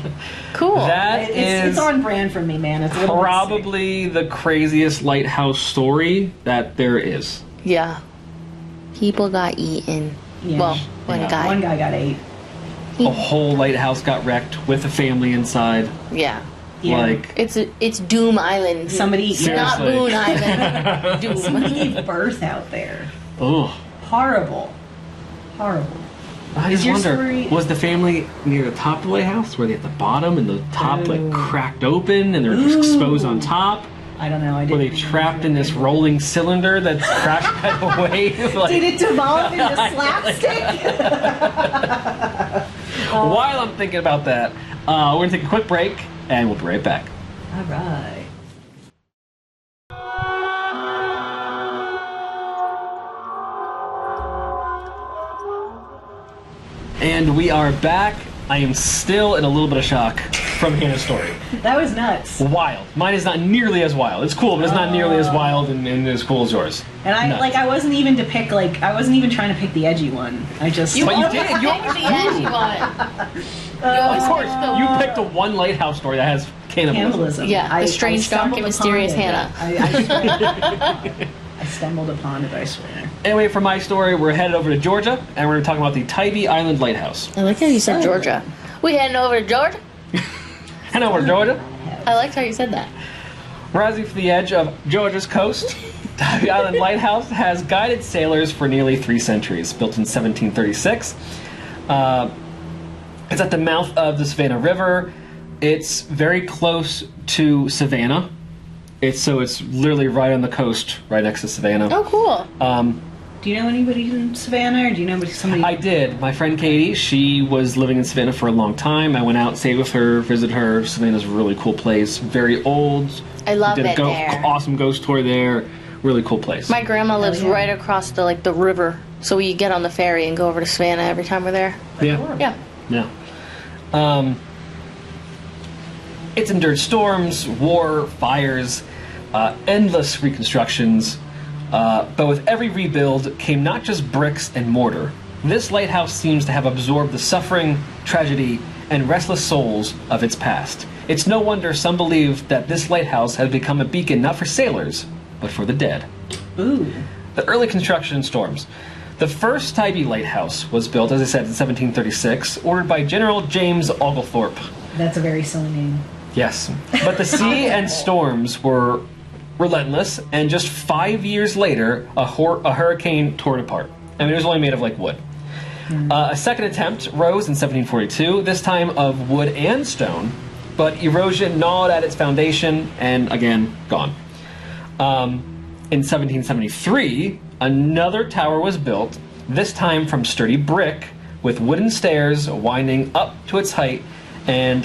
cool. It's on brand for me, man. It's probably the craziest lighthouse story that there is. Yeah, people got eaten. Yeah. Well, one guy got ate. A whole lighthouse got wrecked with a family inside. Yeah. Yeah. Like it's Doom Island. Somebody, not Boone Island. Doom. Somebody gave birth out there. Oh, horrible. I just wonder, was the family near the top of the lighthouse? Were they at the bottom and the top cracked open and they're just exposed on top? I don't know. Were they trapped in this rolling cylinder that's crashed by the wave? Did it devolve into slapstick? While I'm thinking about that, we're going to take a quick break, and we'll be right back. All right. And we are back. I am still in a little bit of shock from Hannah's story. That was nuts. Wild. Mine is not nearly as wild. It's cool, but it's not nearly as wild and as cool as yours. And I wasn't even I wasn't even trying to pick the edgy one. I just... You did. You picked the edgy one. Of course, you picked the one lighthouse story that has cannibalism. Yeah, the strange, dark, and mysterious Hannah. I stumbled upon it, I swear. Anyway, for my story, we're headed over to Georgia, and we're going to talk about the Tybee Island Lighthouse. I like how you said Georgia. We heading over to Georgia? Heading over to Georgia? I liked how you said that. Rising from the edge of Georgia's coast Tybee Island Lighthouse has guided sailors for nearly 3 centuries. Built in 1736. It's at the mouth of the Savannah River. It's very close to Savannah. It's literally right on the coast, right next to Savannah. Oh, cool. Do you know anybody in Savannah, or do you know somebody? I did. My friend Katie, she was living in Savannah for a long time. I went out, stayed with her, visited her. Savannah's a really cool place. Very old. I love did it there. Awesome ghost tour there. Really cool place. My grandma lives right across the river, so we get on the ferry and go over to Savannah every time we're there. Yeah. Yeah. It's endured storms, war, fires, endless reconstructions. But with every rebuild came not just bricks and mortar. This lighthouse seems to have absorbed the suffering, tragedy, and restless souls of its past. It's no wonder some believe that this lighthouse has become a beacon not for sailors, but for the dead. Ooh. The early construction and storms. The first Tybee lighthouse was built, as I said, in 1736, ordered by General James Oglethorpe. That's a very silly name. Yes. But the sea and storms were relentless, and just 5 years later, a hurricane tore it apart. I mean, it was only made of, wood. A second attempt rose in 1742, this time of wood and stone, but erosion gnawed at its foundation, and again, gone. In 1773, another tower was built, this time from sturdy brick, with wooden stairs winding up to its height, and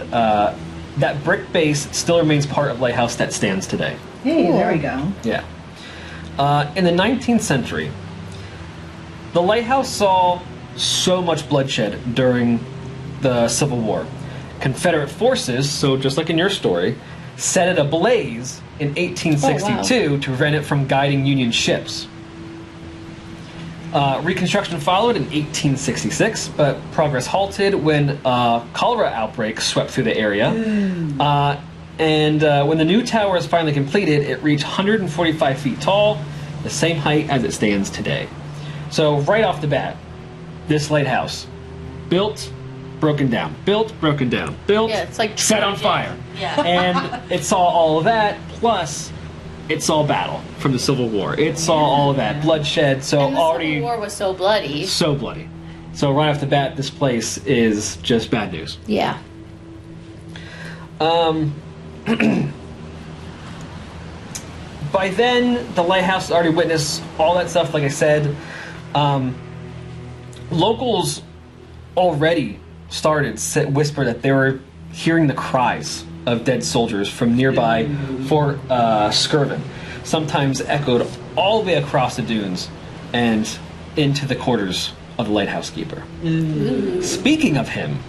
that brick base still remains part of the lighthouse that stands today. Hey, cool. There we go. Yeah. In the 19th century, the lighthouse saw so much bloodshed during the Civil War. Confederate forces, so just like in your story, set it ablaze in 1862 to prevent it from guiding Union ships. Reconstruction followed in 1866, but progress halted when cholera outbreaks swept through the area. And when the new tower was finally completed, it reached 145 feet tall, the same height as it stands today. So right off the bat, this lighthouse, built, broken down, built, broken down, built, it's like set on fire. Yeah. And it saw all of that, plus it saw battle from the Civil War. It saw all of that bloodshed. So and the already Civil War was so bloody. So bloody. So right off the bat, this place is just bad news. Yeah. By then, the lighthouse had already witnessed all that stuff. Like I said, locals already whisper that they were hearing the cries of dead soldiers from nearby Fort Skirvin, sometimes echoed all the way across the dunes and into the quarters of the lighthouse keeper. Speaking of him,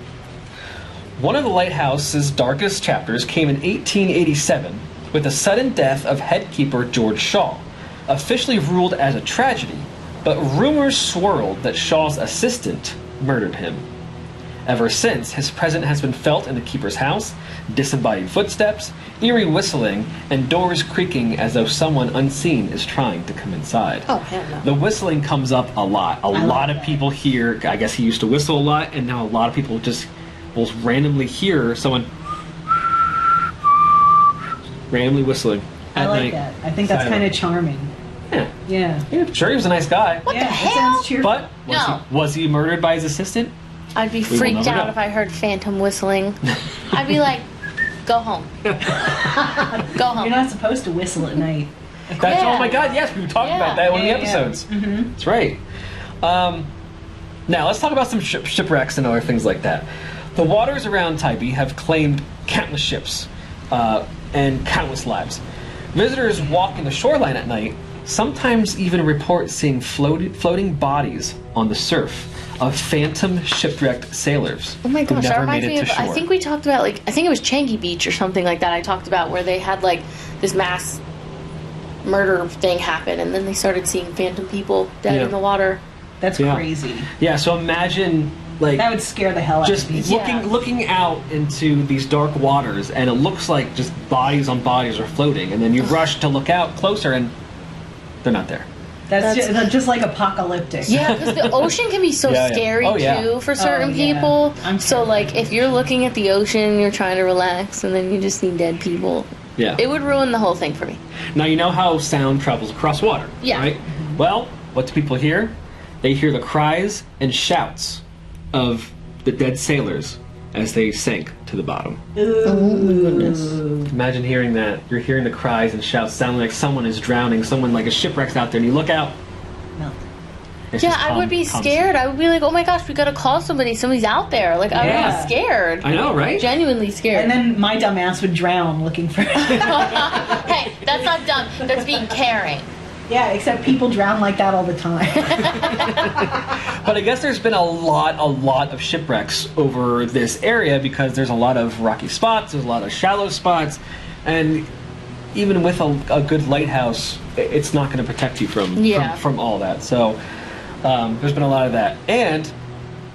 one of the lighthouse's darkest chapters came in 1887 with the sudden death of head keeper George Shaw, officially ruled as a tragedy, but rumors swirled that Shaw's assistant murdered him. Ever since, his presence has been felt in the keeper's house, disembodied footsteps, eerie whistling, and doors creaking as though someone unseen is trying to come inside. Oh, hell no. The whistling comes up a lot. A lot of people hear, I guess he used to whistle a lot, and now a lot of people just will randomly hear someone randomly whistling at I like night. that. I think that's kind of charming. Yeah. Sure, he was a nice guy. What the That hell? sounds cheerful. But was he murdered by his assistant? I'd be will freaked never out know. if I heard phantom whistling. I'd be like, go home. Go home. You're not supposed to whistle at night. That's, Oh my god, yes, we talked about that in one of the episodes. That's right. Now, let's talk about some shipwrecks and other things like that. The waters around Tybee have claimed countless ships and countless lives. Visitors walking the shoreline at night sometimes even report seeing floating bodies on the surf of phantom shipwrecked sailors Oh my who gosh, that never reminds made me it of, to shore. I think we talked about, I think it was Changi Beach or something like that I talked about, where they had, this mass murder thing happen, and then they started seeing phantom people dead in the water. That's crazy. Yeah, so imagine, that would scare the hell out just of me. looking out into these dark waters, and it looks like just bodies on bodies are floating, and then you rush to look out closer, and they're not there. That's just like apocalyptic. Yeah, because the ocean can be so scary too for certain people. I'm so if you're looking at the ocean, you're trying to relax, and then you just see dead people. Yeah. It would ruin the whole thing for me. Now, you know how sound travels across water, Yeah. right? Well, what do people hear? They hear the cries and shouts of the dead sailors as they sank to the bottom. Oh my goodness. Imagine hearing that. You're hearing the cries and shouts sounding like someone is drowning, someone like a shipwreck's out there, and you look out. No. It's Yeah, just I would be scared. I would be like, oh my gosh, we gotta call somebody. Somebody's out there. Like, I would Yeah. be scared. I know, right? Genuinely scared. And then my dumb ass would drown looking for Hey, that's not dumb. That's being caring. Yeah, except people drown like that all the time. But I guess there's been a lot of shipwrecks over this area because there's a lot of rocky spots, there's a lot of shallow spots, and even with a good lighthouse, it's not going to protect you from all that. So there's been a lot of that. And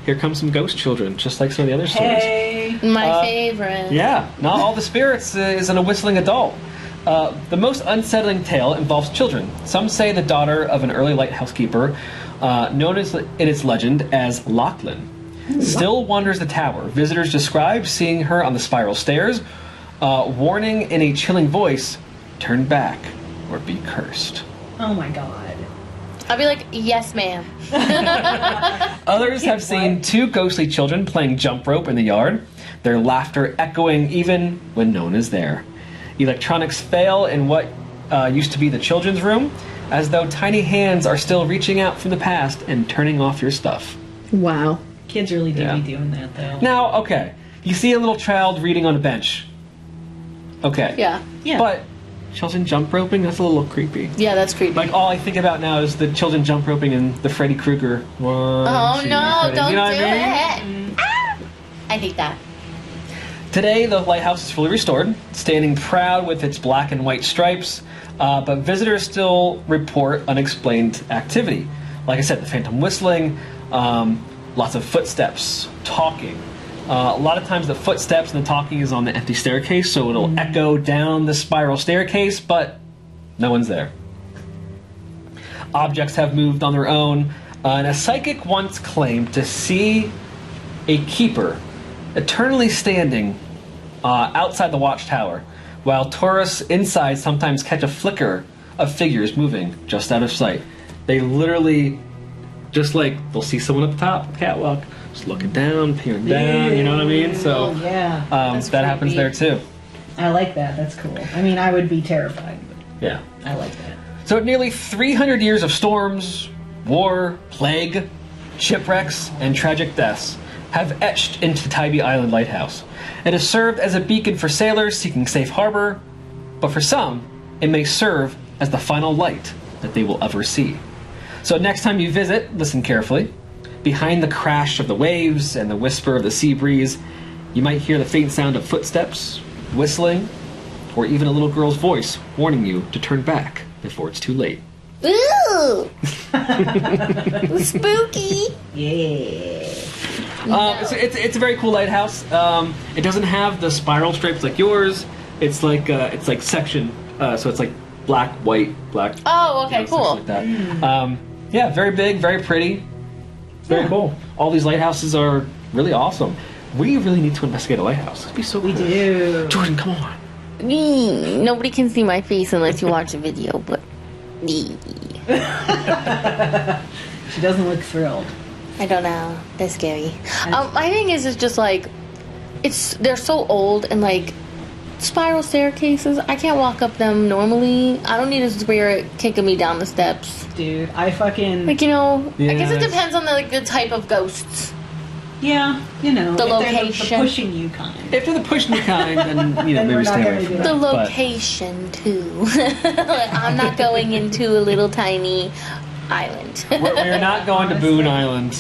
here comes some ghost children, just like some of the other stories. Hey. My favorite. Yeah, not all the spirits is in a whistling adult. The most unsettling tale involves children. Some say the daughter of an early lighthouse keeper, known in its legend as Lachlan, still wanders the tower. Visitors describe seeing her on the spiral stairs, warning in a chilling voice, "Turn back or be cursed." Oh my god. I'll be like, yes, ma'am. Others have seen two ghostly children playing jump rope in the yard, their laughter echoing even when no one is there. Electronics fail in what used to be the children's room, as though tiny hands are still reaching out from the past and turning off your stuff. Wow. Kids really do Yeah. be doing that, though. Now, okay, you see a little child reading on a bench. Okay. Yeah. Yeah. But children jump roping, that's a little creepy. Yeah, that's creepy. Like, all I think about now is the children jump roping in the Freddy Krueger one. Oh no, don't you know do what I mean? it. Ah! I hate that. Today, the lighthouse is fully restored, standing proud with its black and white stripes, but visitors still report unexplained activity. Like I said, the phantom whistling, lots of footsteps, talking. A lot of times the footsteps and the talking is on the empty staircase, so it'll echo down the spiral staircase, but no one's there. Objects have moved on their own, and a psychic once claimed to see a keeper eternally standing outside the watchtower, while tourists inside sometimes catch a flicker of figures moving just out of sight. They literally, just like, they'll see someone up top, catwalk, just looking down, peering down, you know what I mean? So Oh, yeah. that happens there too. I like that. That's cool. I mean, I would be terrified, but Yeah. I like that. So nearly 300 years of storms, war, plague, shipwrecks, and tragic deaths have etched into Tybee Island Lighthouse. It has served as a beacon for sailors seeking safe harbor, but for some, it may serve as the final light that they will ever see. So next time you visit, listen carefully. Behind the crash of the waves and the whisper of the sea breeze, you might hear the faint sound of footsteps, whistling, or even a little girl's voice warning you to turn back before it's too late. Ooh! Spooky! Yeah. It's a very cool lighthouse. It doesn't have the spiral stripes like yours. It's like section, so it's like black, white, black. Oh, okay, you know, cool. sections like that. Yeah, very big, very pretty, very cool. All these lighthouses are really awesome. We really need to investigate a lighthouse. It'd be so cool. We do. Jordan, come on. Nobody can see my face unless you watch the video, but She doesn't look thrilled. I don't know. That's scary. My thing is just like, they're so old and like spiral staircases. I can't walk up them normally. I don't need a spirit kicking me down the steps. Dude, I fucking... Like, you know, I guess it Yes. depends on the type of ghosts. Yeah, you know. The if they're location. the pushing you kind. If you're the pushing kind, then Then maybe we're not stay gonna away do from that. that. The But- location too. I'm not going into a little tiny island. We're not going to Boone Island.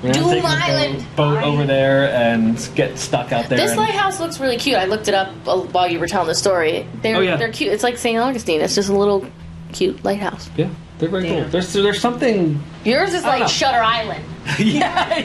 We're not Doom taking a Island. boat over there and get stuck out there. This and- lighthouse looks really cute. I looked it up while you were telling the story. They're cute. It's like St. Augustine. It's just a little cute lighthouse. Yeah, they're very cool. Damn. There's something. Yours is I don't know. like Shutter Island. yeah.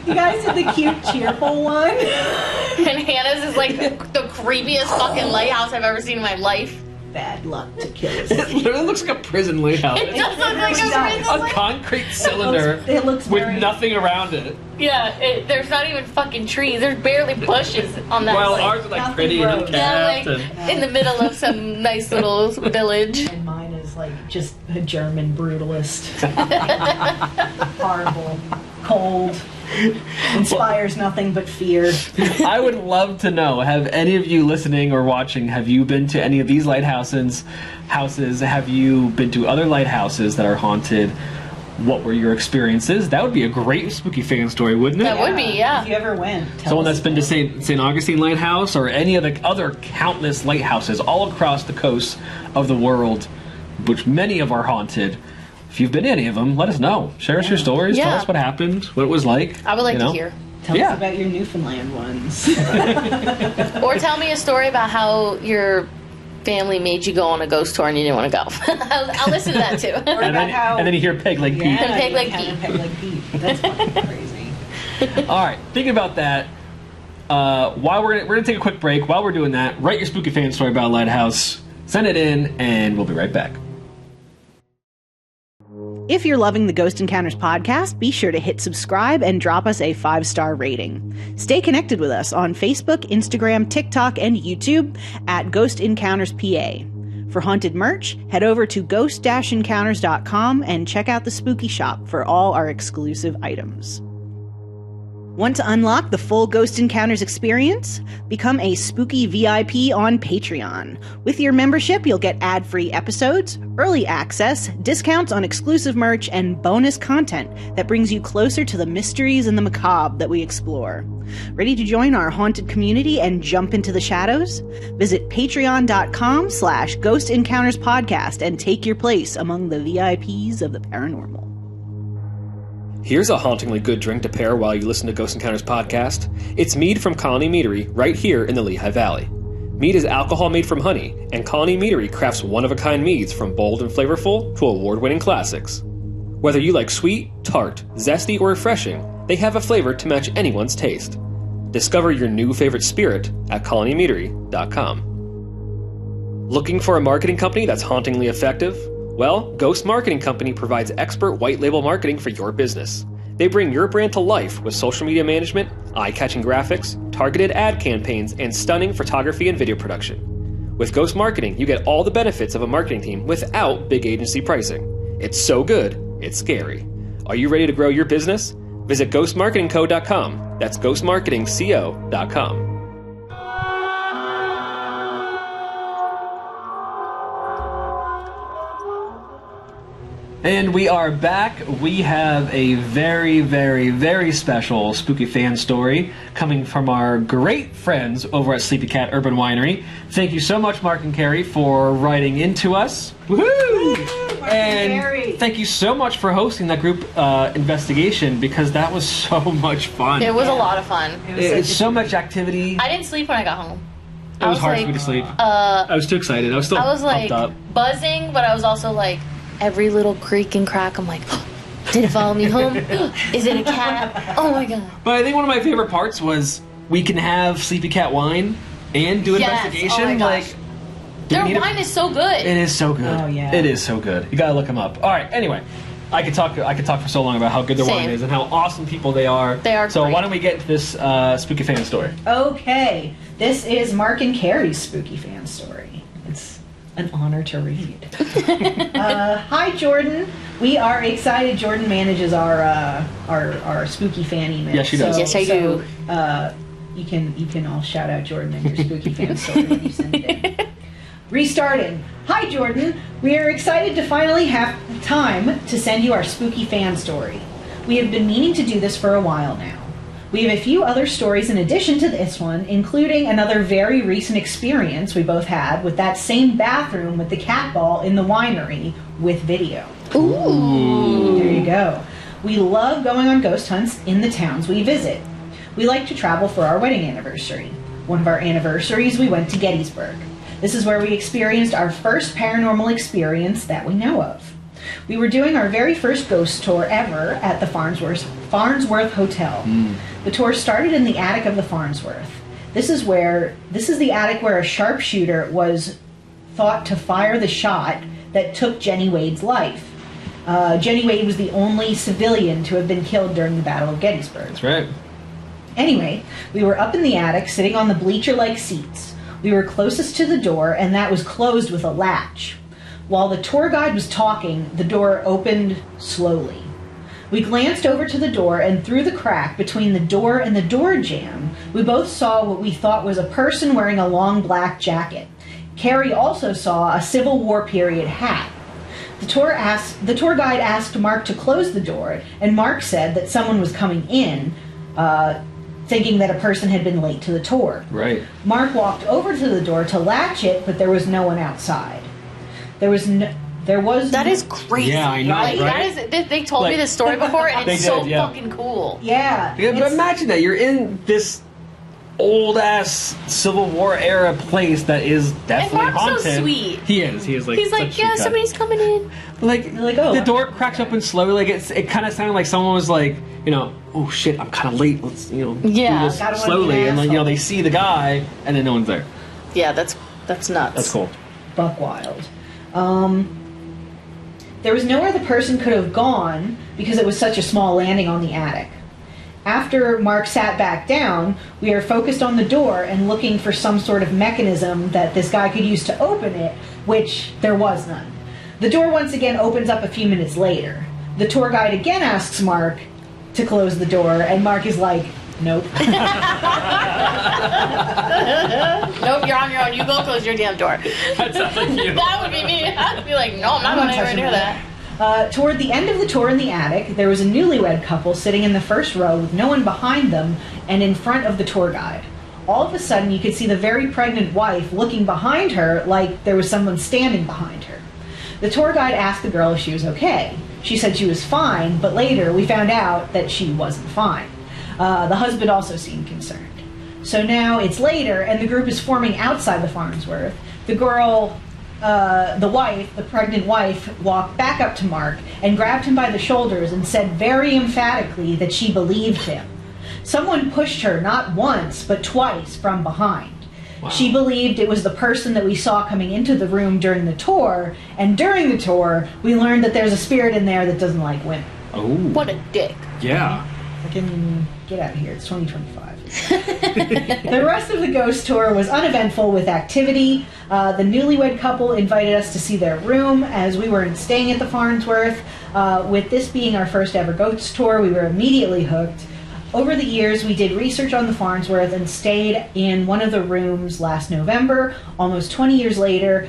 You guys did the cute, cheerful one. And Hannah's is like the creepiest fucking lighthouse I've ever seen in my life. bad luck to kill us. It literally looks like a prison lighthouse. It does look like A concrete cylinder It looks with very- nothing around it. Yeah, there's not even fucking trees. There's barely bushes on that Well, side. ours are like Nothing pretty and grows. Yeah, unkept. like and in the middle of some nice little village. And mine is like just a German brutalist. Horrible. Cold. Inspires nothing but fear. I would love to know, have any of you listening or watching, have you been to any of these lighthouses? Have you been to other lighthouses that are haunted? What were your experiences? That would be a great spooky fan story, wouldn't it? That would be, yeah. If you ever went, tell Someone us that's been to about it. St. Augustine Lighthouse or any of the other countless lighthouses all across the coast of the world, which many of are haunted. If you've been to any of them, let us know. Share us your stories. Tell Yeah. us what happened, what it was like. I would like you to know? hear. Tell Yeah. us about your Newfoundland ones. Or tell me a story about how your family made you go on a ghost tour and you didn't want to go. I'll listen to that too. Or And then, about how... and then you hear Peg Leg Pete. Yeah, Peg Leg you Pete. have Peg Leg Pete. That's fucking crazy. All right, thinking about that, while we're gonna take a quick break. While we're doing that, write your spooky fan story about a lighthouse. Send it in, and we'll be right back. If you're loving the Ghost Encounters podcast, be sure to hit subscribe and drop us a 5-star rating. Stay connected with us on Facebook, Instagram, TikTok, and YouTube at Ghost Encounters PA. For haunted merch, head over to ghost-encounters.com and check out the spooky shop for all our exclusive items. Want to unlock the full Ghost Encounters experience? Become a spooky VIP on Patreon. With your membership, you'll get ad-free episodes, early access, discounts on exclusive merch, and bonus content that brings you closer to the mysteries and the macabre that we explore. Ready to join our haunted community and jump into the shadows? Visit patreon.com/Ghost Encounters Podcast and take your place among the VIPs of the paranormal. Here's a hauntingly good drink to pair while you listen to Ghost Encounters podcast. It's mead from Colony Meadery, right here in the Lehigh Valley. Mead is alcohol made from honey, and Colony Meadery crafts one-of-a-kind meads from bold and flavorful to award-winning classics. Whether you like sweet, tart, zesty, or refreshing, they have a flavor to match anyone's taste. Discover your new favorite spirit at colonymeadery.com. Looking for a marketing company that's hauntingly effective? Well, Ghost Marketing Company provides expert white label marketing for your business. They bring your brand to life with social media management, eye-catching graphics, targeted ad campaigns, and stunning photography and video production. With Ghost Marketing, you get all the benefits of a marketing team without big agency pricing. It's so good, it's scary. Are you ready to grow your business? Visit ghostmarketingco.com. That's ghostmarketingco.com. And we are back. We have a very, very, very special spooky fan story coming from our great friends over at Sleepy Cat Urban Winery. Thank you so much, Mark and Carrie, for writing into us. Woohoo! And Carrie. thank you so much for hosting that group investigation, because that was so much fun. It was a lot of fun. It's so much activity. I didn't sleep when I got home. It was hard for me to sleep. I was too excited. I was still I was like pumped up. buzzing, but I was also like every little creak and crack. I'm like, did it follow me home? Is it a cat? Oh my god! But I think one of my favorite parts was we can have Sleepy Cat wine and do an Yes. investigation. Oh my gosh. Like, Their need a- wine is so good. it is so good. Oh, yeah. It is so good. You gotta look them up. All right. Anyway, I could talk for so long about how good their wine Same. is and how awesome people they are. They are So great. why don't we get into this spooky fan story? Okay, this is Mark and Carrie's spooky fan story. It's an honor to read. Hi, Jordan. We are excited. Jordan manages our spooky fan email. Yes, she does. Yes, I do. You can all shout out Jordan and your spooky fan story when you send it in. Restarting. Hi, Jordan. We are excited to finally have time to send you our spooky fan story. We have been meaning to do this for a while now. We have a few other stories in addition to this one, including another very recent experience we both had with that same bathroom with the cat ball in the winery with video. Ooh. There you go. We love going on ghost hunts in the towns we visit. We like to travel for our wedding anniversary. One of our anniversaries, we went to Gettysburg. This is where we experienced our first paranormal experience that we know of. We were doing our very first ghost tour ever at the Farnsworth Hotel. The tour started in the attic of the Farnsworth. This is the attic where a sharpshooter was thought to fire the shot that took Jenny Wade's life. Jenny Wade was the only civilian to have been killed during the Battle of Gettysburg. That's right. Anyway, we were up in the attic, sitting on the bleacher-like seats. We were closest to the door, and that was closed with a latch. While the tour guide was talking, the door opened slowly. We glanced over to the door, and through the crack between the door and the door jamb, we both saw what we thought was a person wearing a long black jacket. Carrie also saw a Civil War period hat. The tour guide asked Mark to close the door, and Mark said that someone was coming in, thinking that a person had been late to the tour. Right. Mark walked over to the door to latch it, but there was no one outside. There was That is crazy. Yeah, I know, Like, right? That is, they told me this story before, and it's so fucking cool. Yeah. Yeah, but imagine that. You're in this old-ass Civil War era place that is definitely And Mark's so haunted. sweet. He is. He is like He's such like, a yeah, sweet guy. somebody's coming in. Like, oh, the door cracks open slowly. Like it kind of sounded like someone was like, oh shit, I'm kind of late. Let's Yeah. do this Gotta slowly, be an and then asshole. they see the guy, and then no one's there. Yeah, that's nuts. That's cool. Buck wild. There was nowhere the person could have gone because it was such a small landing on the attic. After Mark sat back down, we are focused on the door and looking for some sort of mechanism that this guy could use to open it, which there was none. The door once again opens up a few minutes later. The tour guide again asks Mark to close the door, and Mark is like, nope. Nope, you're on your own. You go close your damn door. That sounds like you. That would be me. I'd be like, no, I'm not going anywhere near that. Toward the end of the tour in the attic, there was a newlywed couple sitting in the first row with no one behind them and in front of the tour guide. All of a sudden, you could see the very pregnant wife looking behind her like there was someone standing behind her. The tour guide asked the girl if she was okay. She said she was fine, but later we found out that she wasn't fine. The husband also seemed concerned. So now it's later, and the group is forming outside the Farnsworth. The girl, the pregnant wife, walked back up to Mark and grabbed him by the shoulders and said very emphatically that she believed him. Someone pushed her not once, but twice from behind. Wow. She believed it was the person that we saw coming into the room during the tour, and during the tour, we learned that there's a spirit in there that doesn't like women. Oh. What a dick. Yeah. I can get out of here. It's 2025. The rest of the ghost tour was uneventful with activity. The newlywed couple invited us to see their room as we were staying at the Farnsworth. With this being our first ever ghost tour, we were immediately hooked. Over the years, we did research on the Farnsworth and stayed in one of the rooms last November, almost 20 years later,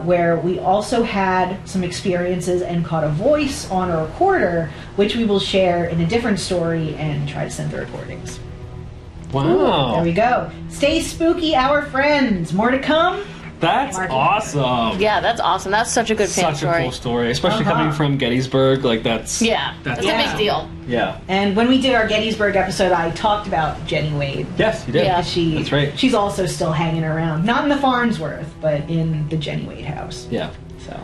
where we also had some experiences and caught a voice on a recorder, which we will share in a different story and try to send the recordings. Wow. There we go. Stay spooky, our friends. More to come. That's awesome. Yeah, that's awesome. That's such a good fan Such story. a cool story, especially coming from Gettysburg. Like that's Yeah, that's a big deal. Yeah. And when we did our Gettysburg episode, I talked about Jenny Wade. Yes, you did. Yeah. That's right. She's also still hanging around. Not in the Farnsworth, but in the Jenny Wade house. Yeah. So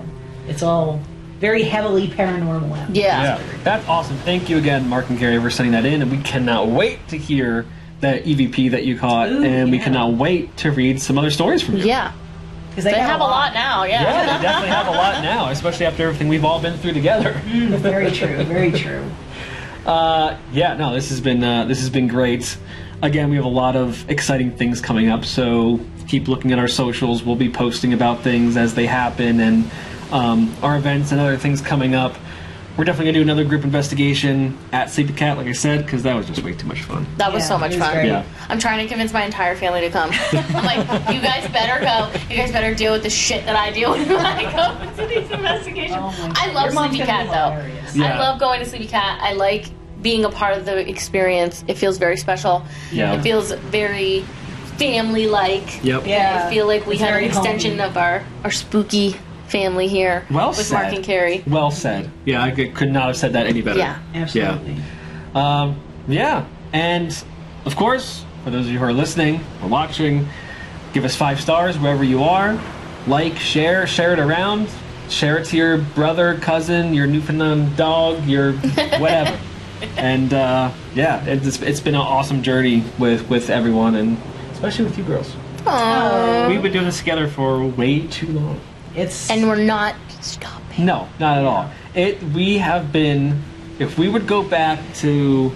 it's all very heavily paranormal out there. Yeah. That's awesome. Thank you again, Mark and Carrie, for sending that in, and we cannot wait to hear that EVP that you caught, Ooh, and we yeah. cannot wait to read some other stories from you. Yeah. Because They have a lot now, Yeah, yeah. they definitely have a lot now, especially after everything we've all been through together. Very true. Very true. This has been great. Again, we have a lot of exciting things coming up, so keep looking at our socials. We'll be posting about things as they happen, and our events and other things coming up. We're definitely gonna do another group investigation at Sleepy Cat, like I said, because that was just way too much fun. That was Yeah, so much it was fun. great. Yeah. I'm trying to convince my entire family to come. I'm like, you guys better go. You guys better deal with the shit that I deal with when I go to these investigations. Oh my I God. love Your mom's Sleepy gonna Cat, be though. hilarious. Yeah. I love going to Sleepy Cat. I like being a part of the experience. It feels very special. Yeah. It feels very family-like. Yep. Yeah. I feel like we It's have an very extension homey. of our spooky family here Well with said. Mark and Carrie. Well said. Yeah, I could not have said that any better. Yeah. Absolutely. Yeah, and of course, for those of you who are listening or watching, give us 5 stars wherever you are. Like, share it around. Share it to your brother, cousin, your Newfoundland dog, your whatever. And it's been an awesome journey with everyone, and especially with you girls. Aww. We've been doing this together for way too long. And we're not stopping. No, not at all. We have been. If we would go back to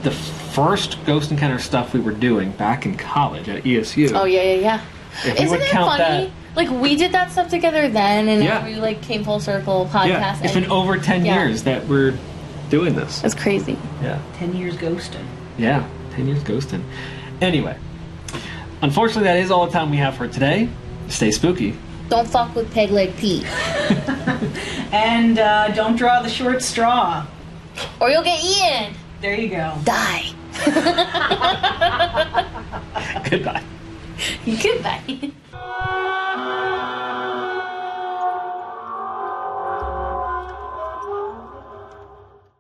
the first Ghost Encounter stuff we were doing back in college at ESU. Oh yeah. If we Isn't would it count funny? that, Like we did that stuff together then, and Yeah. now we like came full circle podcast. yeah, it's been over 10 Yeah. years that we're doing this. It's crazy. Yeah. 10 years ghosting. Yeah, 10 years ghosting. Anyway, unfortunately, that is all the time we have for today. Stay spooky. Don't fuck with Peg Leg Pete. And don't draw the short straw. Or you'll get eaten. There you go. Die. Goodbye. Goodbye.